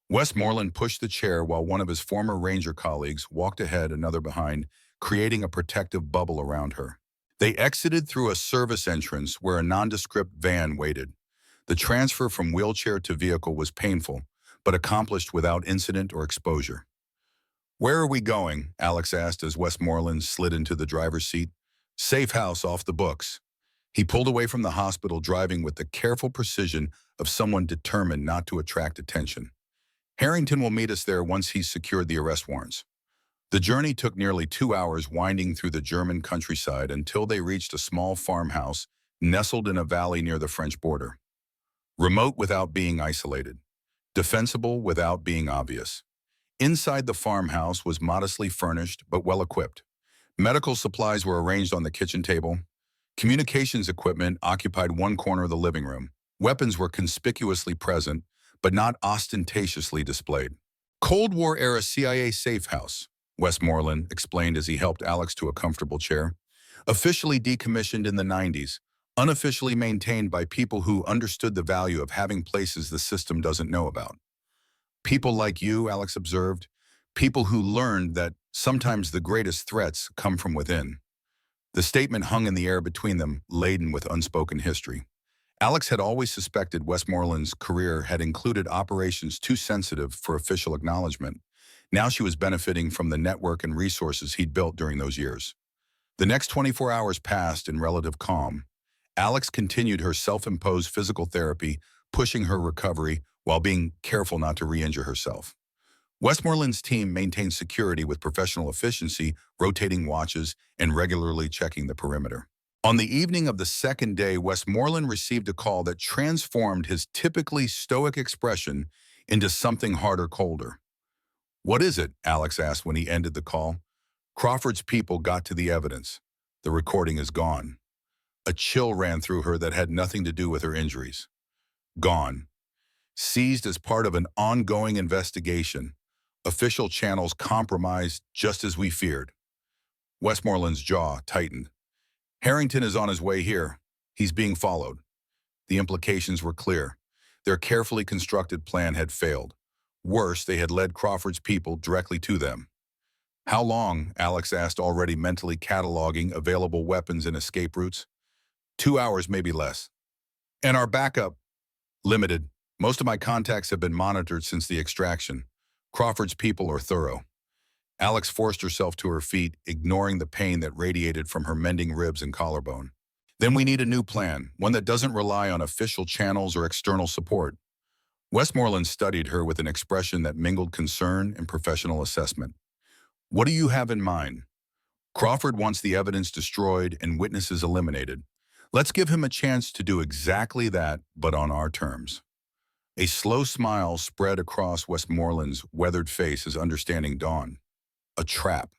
A: Westmoreland pushed the chair while one of his former ranger colleagues walked ahead, another behind, creating a protective bubble around her. They exited through a service entrance where a nondescript van waited. The transfer from wheelchair to vehicle was painful, but accomplished without incident or exposure. Where are we going? Alex asked as Westmoreland slid into the driver's seat. Safe house, off the books. He pulled away from the hospital, driving with the careful precision of someone determined not to attract attention. Harrington will meet us there once he's secured the arrest warrants. The journey took nearly 2 hours, winding through the German countryside until they reached a small farmhouse nestled in a valley near the French border. Remote without being isolated. Defensible without being obvious. Inside the farmhouse was modestly furnished but well-equipped. Medical supplies were arranged on the kitchen table. Communications equipment occupied one corner of the living room. Weapons were conspicuously present, but not ostentatiously displayed. Cold War-era CIA safe house, Westmoreland explained as he helped Alex to a comfortable chair. Officially decommissioned in the 90s, unofficially maintained by people who understood the value of having places the system doesn't know about. People like you, Alex observed, people who learned that sometimes the greatest threats come from within. The statement hung in the air between them, laden with unspoken history. Alex had always suspected Westmoreland's career had included operations too sensitive for official acknowledgement. Now she was benefiting from the network and resources he'd built during those years. The next 24 hours passed in relative calm. Alex continued her self-imposed physical therapy, pushing her recovery while being careful not to re-injure herself. Westmoreland's team maintained security with professional efficiency, rotating watches, and regularly checking the perimeter. On the evening of the second day, Westmoreland received a call that transformed his typically stoic expression into something harder, colder. "What is it?" Alex asked when he ended the call. "Crawford's people got to the evidence. The recording is gone." A chill ran through her that had nothing to do with her injuries. Gone. Seized as part of an ongoing investigation. Official channels compromised just as we feared. Westmoreland's jaw tightened. "Harrington is on his way here. He's being followed." The implications were clear. Their carefully constructed plan had failed. Worse, they had led Crawford's people directly to them. "How long?" Alex asked, already mentally cataloging available weapons and escape routes. 2 hours, maybe less. "And our backup?" "Limited. Most of my contacts have been monitored since the extraction. Crawford's people are thorough." Alex forced herself to her feet, ignoring the pain that radiated from her mending ribs and collarbone. "Then we need a new plan, one that doesn't rely on official channels or external support." Westmoreland studied her with an expression that mingled concern and professional assessment. "What do you have in mind?" "Crawford wants the evidence destroyed and witnesses eliminated. Let's give him a chance to do exactly that, but on our terms." A slow smile spread across Westmoreland's weathered face as understanding dawned. "A trap."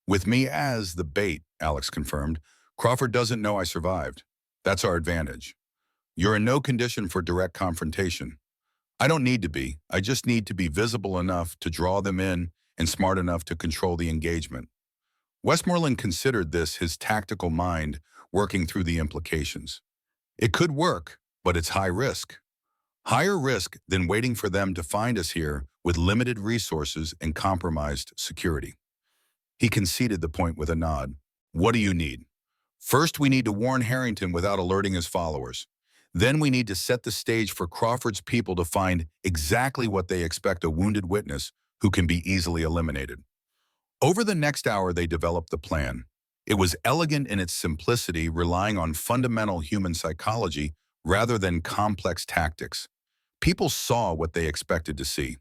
A: "With me as the bait," Alex confirmed. "Crawford doesn't know I survived. That's our advantage. You're in no condition for direct confrontation." "I don't need to be. I just need to be visible enough to draw them in and smart enough to control the engagement." Westmoreland considered this his tactical mind working through the implications. "It could work, but it's high risk. Higher risk than waiting for them to find us here with limited resources and compromised security." He conceded the point with a nod. "What do you need?" "First, we need to warn Harrington without alerting his followers. Then we need to set the stage for Crawford's people to find exactly what they expect: a wounded witness who can be easily eliminated." Over the next hour, they developed the plan. It was elegant in its simplicity, relying on fundamental human psychology rather than complex tactics. People saw what they expected to see.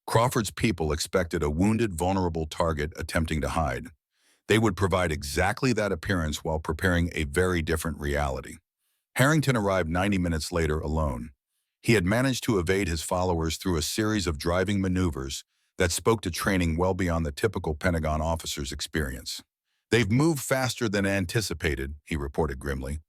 A: Crawford's people expected a wounded, vulnerable target attempting to hide. They would provide exactly that appearance while preparing a very different reality. Harrington arrived 90 minutes later alone. He had managed to evade his followers through a series of driving maneuvers that spoke to training well beyond the typical Pentagon officer's experience. "They've moved faster than anticipated," he reported grimly.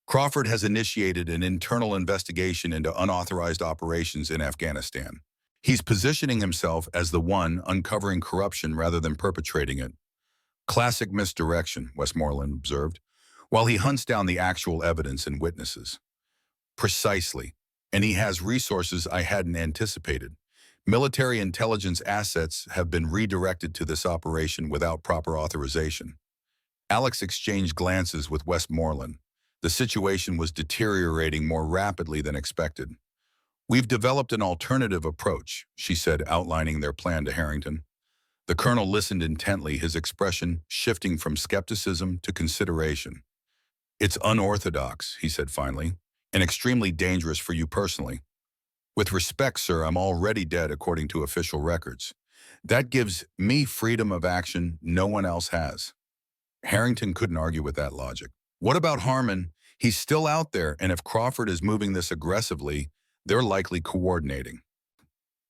A: "Crawford has initiated an internal investigation into unauthorized operations in Afghanistan. He's positioning himself as the one uncovering corruption rather than perpetrating it." "Classic misdirection," Westmoreland observed, "while he hunts down the actual evidence and witnesses." "Precisely. And he has resources I hadn't anticipated. Military intelligence assets have been redirected to this operation without proper authorization." Alex exchanged glances with Westmoreland. The situation was deteriorating more rapidly than expected. "We've developed an alternative approach," she said, outlining their plan to Harrington. The colonel listened intently, his expression shifting from skepticism to consideration. "It's unorthodox," he said finally, "and extremely dangerous for you personally. With respect, sir, I'm already dead according to official records. That gives me freedom of action no one else has." Harrington couldn't argue with that logic. "What about Harmon? He's still out there, and if Crawford is moving this aggressively, they're likely coordinating."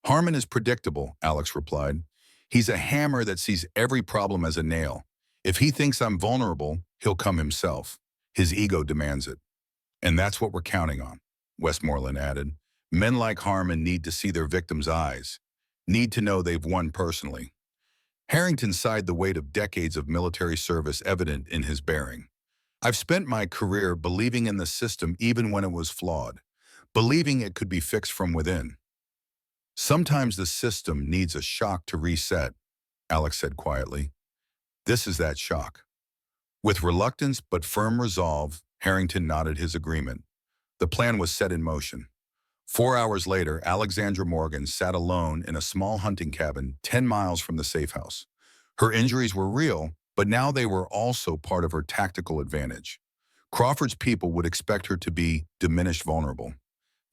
A: "Harmon is predictable," Alex replied. "He's a hammer that sees every problem as a nail. If he thinks I'm vulnerable, he'll come himself. His ego demands it. And that's what we're counting on," Westmoreland added. "Men like Harmon need to see their victims' eyes, need to know they've won personally." Harrington sighed, the weight of decades of military service evident in his bearing. "I've spent my career believing in the system even when it was flawed, believing it could be fixed from within." "Sometimes the system needs a shock to reset," Alex said quietly. "This is that shock." With reluctance but firm resolve, Harrington nodded his agreement. The plan was set in motion. 4 hours later, Alexandra Morgan sat alone in a small hunting cabin 10 miles from the safe house. Her injuries were real, but now they were also part of her tactical advantage. Crawford's people would expect her to be diminished vulnerable.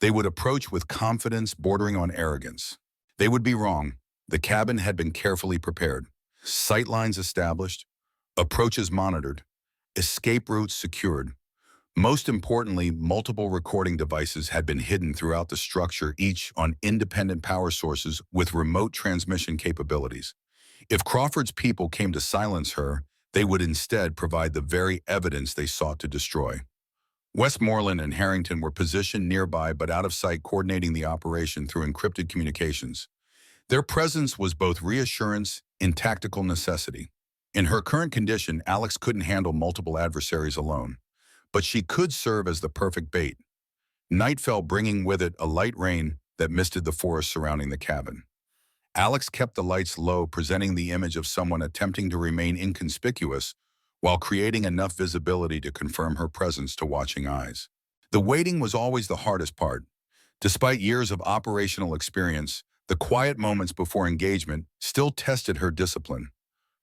A: They would approach with confidence bordering on arrogance. They would be wrong. The cabin had been carefully prepared. Sight lines established, approaches monitored, escape routes secured. Most importantly, multiple recording devices had been hidden throughout the structure, each on independent power sources with remote transmission capabilities. If Crawford's people came to silence her, they would instead provide the very evidence they sought to destroy. Westmoreland and Harrington were positioned nearby but out of sight, coordinating the operation through encrypted communications. Their presence was both reassurance and tactical necessity. In her current condition, Alex couldn't handle multiple adversaries alone, but she could serve as the perfect bait. Night fell, bringing with it a light rain that misted the forest surrounding the cabin. Alex kept the lights low, presenting the image of someone attempting to remain inconspicuous while creating enough visibility to confirm her presence to watching eyes. The waiting was always the hardest part. Despite years of operational experience, the quiet moments before engagement still tested her discipline.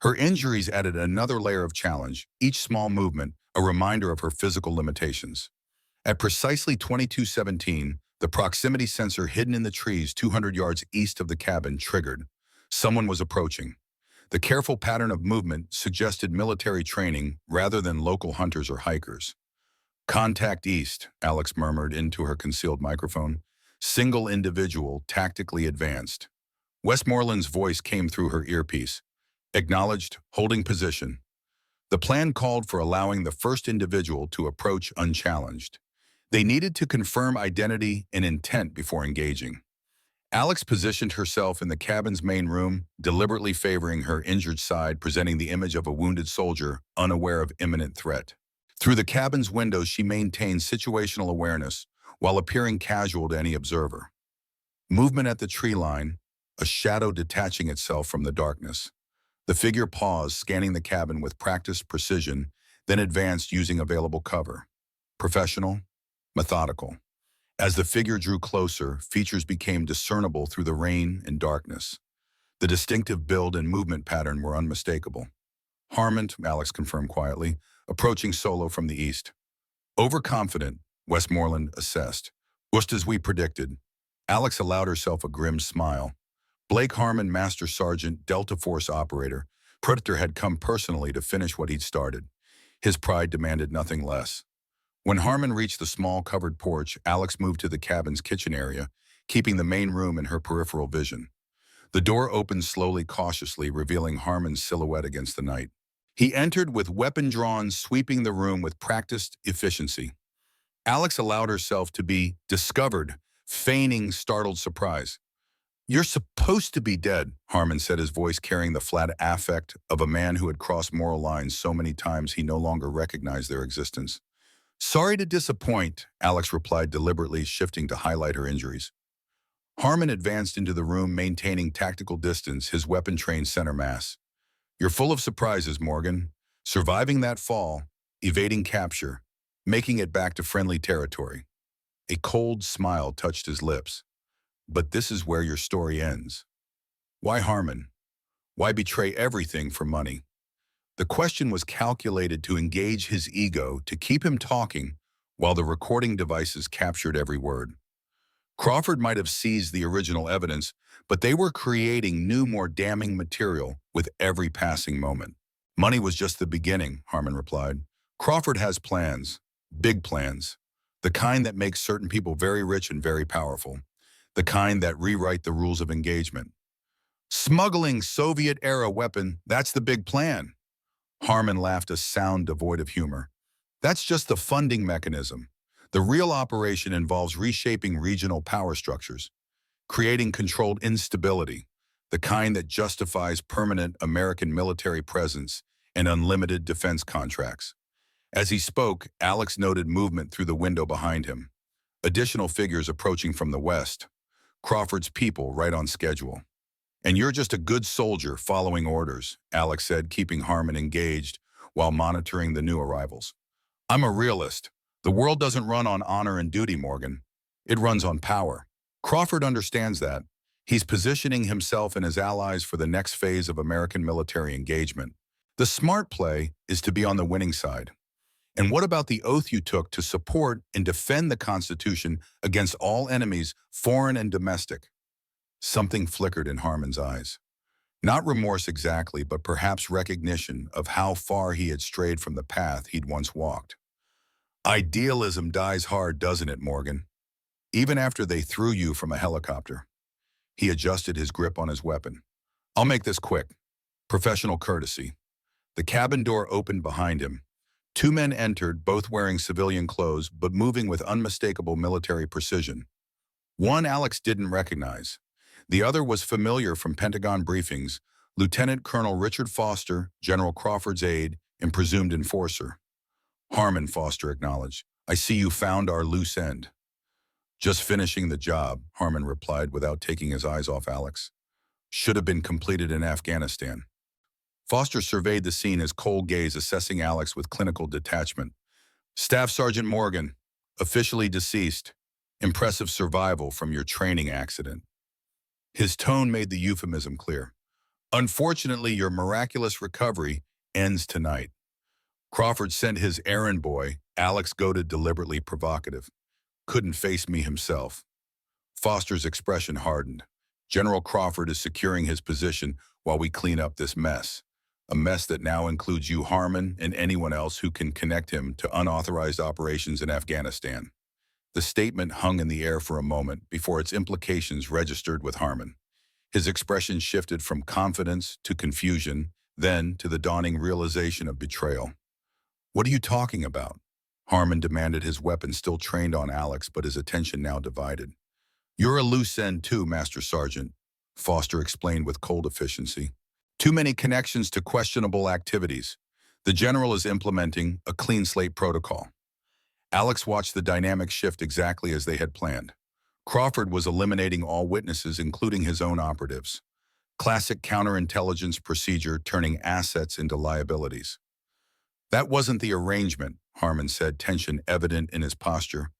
A: Her injuries added another layer of challenge, each small movement a reminder of her physical limitations. At precisely 22:17, the proximity sensor hidden in the trees 200 yards east of the cabin triggered. Someone was approaching. The careful pattern of movement suggested military training rather than local hunters or hikers. "Contact east," Alex murmured into her concealed microphone. "Single individual, tactically advanced." Westmoreland's voice came through her earpiece. "Acknowledged, holding position." The plan called for allowing the first individual to approach unchallenged. They needed to confirm identity and intent before engaging. Alex positioned herself in the cabin's main room, deliberately favoring her injured side, presenting the image of a wounded soldier unaware of imminent threat. Through the cabin's windows, she maintained situational awareness while appearing casual to any observer. Movement at the tree line, a shadow detaching itself from the darkness. The figure paused, scanning the cabin with practiced precision, then advanced using available cover. Professional, methodical. As the figure drew closer, features became discernible through the rain and darkness. The distinctive build and movement pattern were unmistakable. "Harmon," Alex confirmed quietly, approaching solo from the east. "Overconfident," Westmoreland assessed. "Just as we predicted." Alex allowed herself a grim smile. Blake Harmon, Master Sergeant, Delta Force operator. Predator had come personally to finish what he'd started. His pride demanded nothing less. When Harmon reached the small covered porch, Alex moved to the cabin's kitchen area, keeping the main room in her peripheral vision. The door opened slowly, cautiously, revealing Harmon's silhouette against the night. He entered with weapon drawn, sweeping the room with practiced efficiency. Alex allowed herself to be discovered, feigning startled surprise. "You're supposed to be dead," Harmon said, his voice carrying the flat affect of a man who had crossed moral lines so many times he no longer recognized their existence. "Sorry to disappoint," Alex replied, deliberately shifting to highlight her injuries. Harmon advanced into the room, maintaining tactical distance, his weapon trained center mass. "You're full of surprises, Morgan. Surviving that fall, evading capture, making it back to friendly territory." A cold smile touched his lips. "But this is where your story ends." Why Harmon? Why betray everything for money? The question was calculated to engage his ego, to keep him talking, while the recording devices captured every word. Crawford might have seized the original evidence, but they were creating new, more damning material with every passing moment. "Money was just the beginning," Harmon replied. "Crawford has plans, big plans, the kind that makes certain people very rich and very powerful, the kind that rewrite the rules of engagement. Smuggling Soviet-era weapon, that's the big plan." Harmon laughed, a sound devoid of humor. "That's just the funding mechanism. The real operation involves reshaping regional power structures, creating controlled instability, the kind that justifies permanent American military presence and unlimited defense contracts." As he spoke, Alex noted movement through the window behind him. Additional figures approaching from the west. Crawford's people right on schedule. "And you're just a good soldier following orders," Alex said, keeping Harmon engaged while monitoring the new arrivals. "I'm a realist. The world doesn't run on honor and duty, Morgan. It runs on power. Crawford understands that. He's positioning himself and his allies for the next phase of American military engagement. The smart play is to be on the winning side. And what about the oath you took to support and defend the Constitution against all enemies, foreign and domestic? Something flickered in Harmon's eyes. Not remorse exactly, but perhaps recognition of how far he had strayed from the path he'd once walked. Idealism dies hard, doesn't it, Morgan? Even after they threw you from a helicopter. He adjusted his grip on his weapon. I'll make this quick. Professional courtesy. The cabin door opened behind him. Two men entered, both wearing civilian clothes, but moving with unmistakable military precision. One Alex didn't recognize. The other was familiar from Pentagon briefings, Lieutenant Colonel Richard Foster, General Crawford's aide and presumed enforcer. Harmon, Foster acknowledged. I see you found our loose end. Just finishing the job, Harmon replied without taking his eyes off Alex. Should have been completed in Afghanistan. Foster surveyed the scene, his cold gaze assessing Alex with clinical detachment. Staff Sergeant Morgan, officially deceased. Impressive survival from your training accident. His tone made the euphemism clear. Unfortunately, your miraculous recovery ends tonight. Crawford sent his errand boy, Alex goaded deliberately provocative. Couldn't face me himself. Foster's expression hardened. General Crawford is securing his position while we clean up this mess. A mess that now includes you, Harmon, and anyone else who can connect him to unauthorized operations in Afghanistan. The statement hung in the air for a moment before its implications registered with Harmon. His expression shifted from confidence to confusion, then to the dawning realization of betrayal. What are you talking about? Harmon demanded, his weapon still trained on Alex, but his attention now divided. You're a loose end too, Master Sergeant, Foster explained with cold efficiency. Too many connections to questionable activities. The general is implementing a clean slate protocol. Alex watched the dynamic shift exactly as they had planned. Crawford was eliminating all witnesses, including his own operatives. Classic counterintelligence procedure, turning assets into liabilities. That wasn't the arrangement, Harmon said, tension evident in his posture.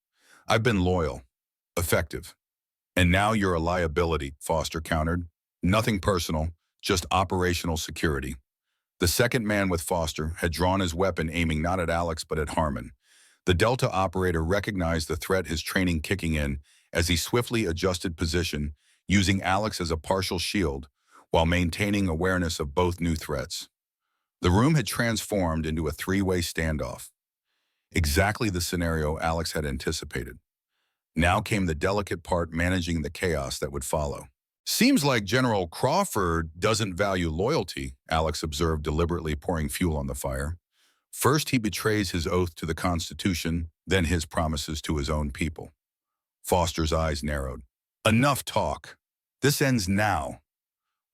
A: I've been loyal, effective. And now you're a liability, Foster countered. Nothing personal, just operational security. The second man with Foster had drawn his weapon, aiming not at Alex but at Harmon. The Delta operator recognized the threat, his training kicking in as he swiftly adjusted position, using Alex as a partial shield while maintaining awareness of both new threats. The room had transformed into a three-way standoff. Exactly the scenario Alex had anticipated. Now came the delicate part, managing the chaos that would follow. Seems like General Crawford doesn't value loyalty, Alex observed, deliberately pouring fuel on the fire. First, he betrays his oath to the Constitution, then his promises to his own people. Foster's eyes narrowed. Enough talk. This ends now.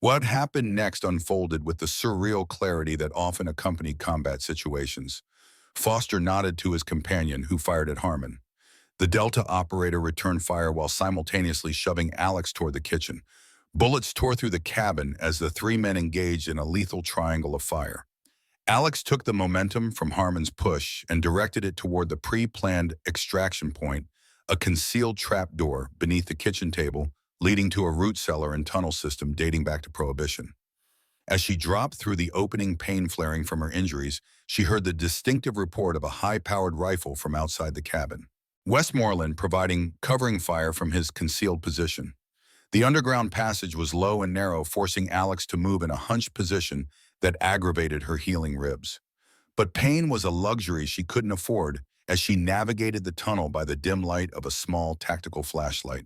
A: What happened next unfolded with the surreal clarity that often accompanied combat situations. Foster nodded to his companion, who fired at Harmon. The Delta operator returned fire while simultaneously shoving Alex toward the kitchen. Bullets tore through the cabin as the three men engaged in a lethal triangle of fire. Alex took the momentum from Harmon's push and directed it toward the pre-planned extraction point, a concealed trapdoor beneath the kitchen table, leading to a root cellar and tunnel system dating back to Prohibition. As she dropped through the opening, pain flaring from her injuries, she heard the distinctive report of a high-powered rifle from outside the cabin. Westmoreland providing covering fire from his concealed position. The underground passage was low and narrow, forcing Alex to move in a hunched position that aggravated her healing ribs. But pain was a luxury she couldn't afford as she navigated the tunnel by the dim light of a small tactical flashlight.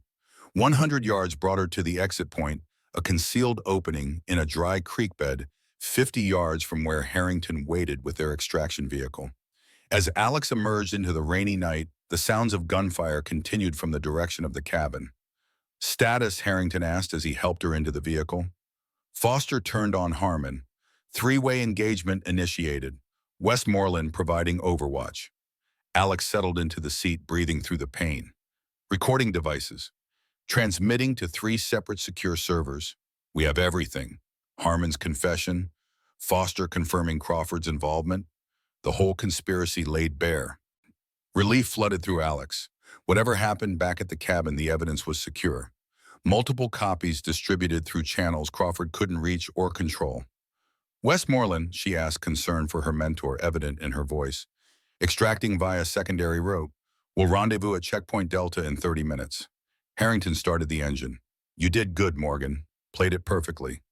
A: 100 yards brought her to the exit point, a concealed opening in a dry creek bed, 50 yards from where Harrington waited with their extraction vehicle. As Alex emerged into the rainy night, the sounds of gunfire continued from the direction of the cabin. Status, Harrington asked as he helped her into the vehicle. Foster turned on Harmon. Three-way engagement initiated, Westmoreland providing overwatch. Alex settled into the seat, breathing through the pain. Recording devices. Transmitting to 3 separate secure servers. We have everything. Harmon's confession, Foster confirming Crawford's involvement, the whole conspiracy laid bare. Relief flooded through Alex. Whatever happened back at the cabin, the evidence was secure. Multiple copies distributed through channels Crawford couldn't reach or control. Westmoreland, she asked, concern for her mentor evident in her voice. Extracting via secondary route. We'll rendezvous at Checkpoint Delta in 30 minutes. Harrington started the engine. You did good, Morgan. Played it perfectly.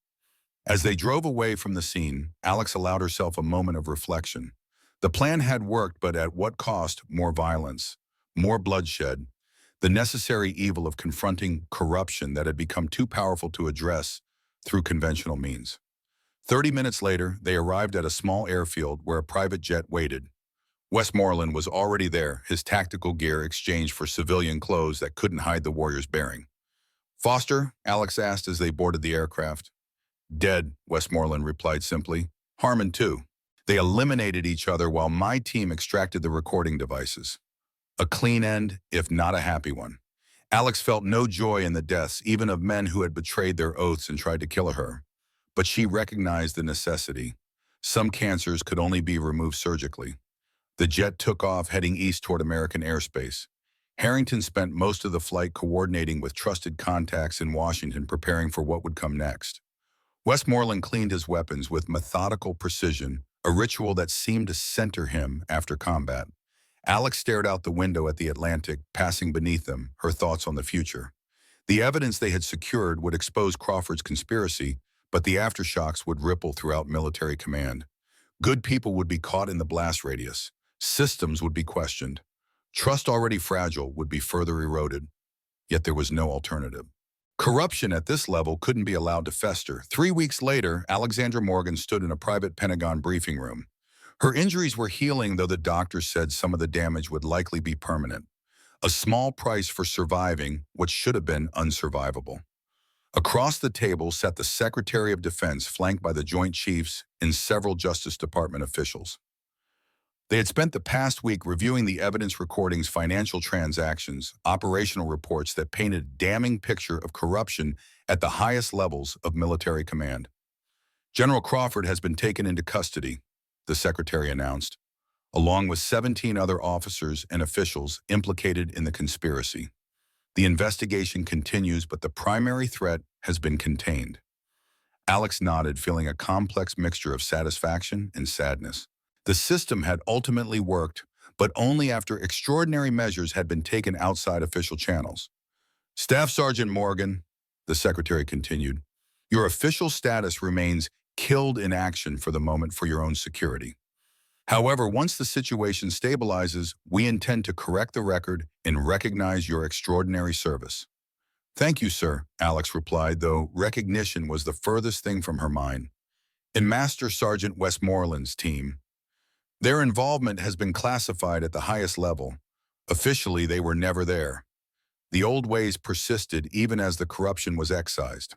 A: As they drove away from the scene, Alex allowed herself a moment of reflection. The plan had worked, but at what cost? More violence, more bloodshed, the necessary evil of confronting corruption that had become too powerful to address through conventional means. 30 minutes later, they arrived at a small airfield where a private jet waited. Westmoreland was already there, his tactical gear exchanged for civilian clothes that couldn't hide the warrior's bearing. Foster? Alex asked as they boarded the aircraft. Dead, Westmoreland replied simply. Harmon too. They eliminated each other while my team extracted the recording devices. A clean end, if not a happy one. Alex felt no joy in the deaths, even of men who had betrayed their oaths and tried to kill her. But she recognized the necessity. Some cancers could only be removed surgically. The jet took off, heading east toward American airspace. Harrington spent most of the flight coordinating with trusted contacts in Washington, preparing for what would come next. Westmoreland cleaned his weapons with methodical precision, a ritual that seemed to center him after combat. Alex stared out the window at the Atlantic, passing beneath them, her thoughts on the future. The evidence they had secured would expose Crawford's conspiracy, but the aftershocks would ripple throughout military command. Good people would be caught in the blast radius. Systems would be questioned. Trust already fragile would be further eroded. Yet there was no alternative. Corruption at this level couldn't be allowed to fester. 3 weeks later, Alexandra Morgan stood in a private Pentagon briefing room. Her injuries were healing, though the doctors said some of the damage would likely be permanent. A small price for surviving what should have been unsurvivable. Across the table sat the Secretary of Defense, flanked by the Joint Chiefs and several Justice Department officials. They had spent the past week reviewing the evidence recordings, financial transactions, operational reports that painted a damning picture of corruption at the highest levels of military command. General Crawford has been taken into custody, the Secretary announced, along with 17 other officers and officials implicated in the conspiracy. The investigation continues, but the primary threat has been contained. Alex nodded, feeling a complex mixture of satisfaction and sadness. The system had ultimately worked, but only after extraordinary measures had been taken outside official channels. Staff Sergeant Morgan, the Secretary continued, your official status remains killed in action for the moment for your own security. However, once the situation stabilizes, we intend to correct the record and recognize your extraordinary service. Thank you, sir, Alex replied, though recognition was the furthest thing from her mind. In Master Sergeant Westmoreland's team, their involvement has been classified at the highest level. Officially, they were never there. The old ways persisted even as the corruption was excised.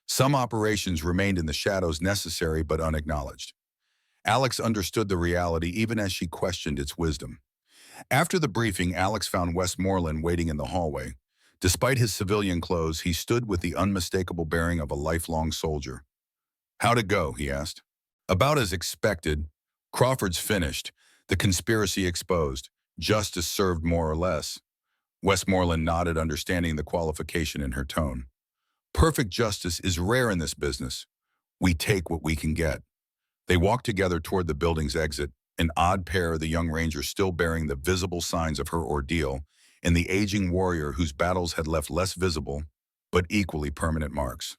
A: Some operations remained in the shadows, necessary but unacknowledged. Alex understood the reality even as she questioned its wisdom. After the briefing, Alex found Westmoreland waiting in the hallway. Despite his civilian clothes, he stood with the unmistakable bearing of a lifelong soldier. How'd it go? He asked. About as expected. Crawford's finished, the conspiracy exposed, justice served more or less. Westmoreland nodded, understanding the qualification in her tone. Perfect justice is rare in this business. We take what we can get. They walked together toward the building's exit, an odd pair, the young ranger still bearing the visible signs of her ordeal, and the aging warrior whose battles had left less visible, but equally permanent marks.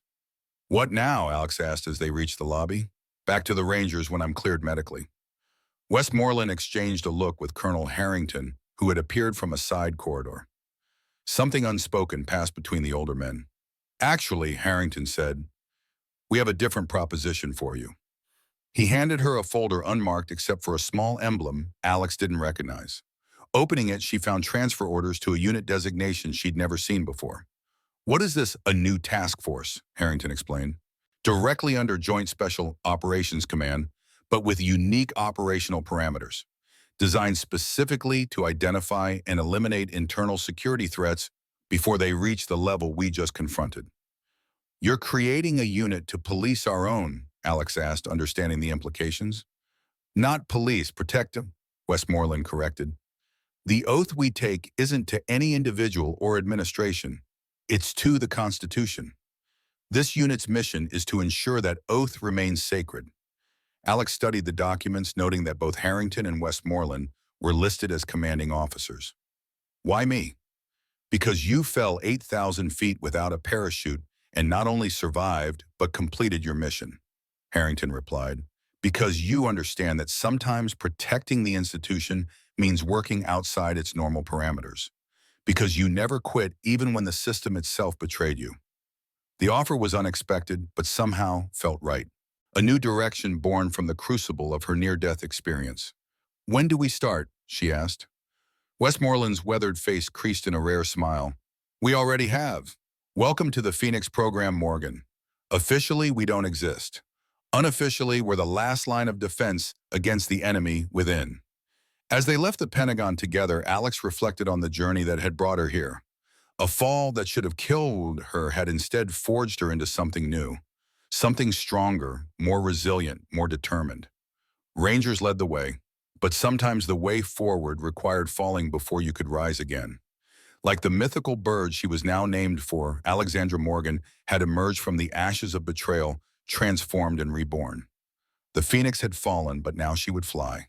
A: What now? Alex asked as they reached the lobby. Back to the Rangers when I'm cleared medically. Westmoreland exchanged a look with Colonel Harrington, who had appeared from a side corridor. Something unspoken passed between the older men. Actually, Harrington said, we have a different proposition for you. He handed her a folder unmarked except for a small emblem Alex didn't recognize. Opening it, she found transfer orders to a unit designation she'd never seen before. What is this, a new task force? Harrington explained. Directly under Joint Special Operations Command, but with unique operational parameters, designed specifically to identify and eliminate internal security threats before they reach the level we just confronted. You're creating a unit to police our own, Alex asked, understanding the implications. Not police, protect them, Westmoreland corrected. The oath we take isn't to any individual or administration. It's to the Constitution. This unit's mission is to ensure that oath remains sacred. Alex studied the documents, noting that both Harrington and Westmoreland were listed as commanding officers. Why me? Because you fell 8,000 feet without a parachute and not only survived, but completed your mission, Harrington replied. Because you understand that sometimes protecting the institution means working outside its normal parameters. Because you never quit even when the system itself betrayed you. The offer was unexpected, but somehow felt right. A new direction born from the crucible of her near-death experience. When do we start? She asked. Westmoreland's weathered face creased in a rare smile. We already have. Welcome to the Phoenix program, Morgan. Officially, we don't exist. Unofficially, we're the last line of defense against the enemy within. As they left the Pentagon together, Alex reflected on the journey that had brought her here. A fall that should have killed her had instead forged her into something new. Something stronger, more resilient, more determined. Rangers led the way, but sometimes the way forward required falling before you could rise again. Like the mythical bird she was now named for, Alexandra Morgan had emerged from the ashes of betrayal, transformed and reborn. The phoenix had fallen, but now she would fly.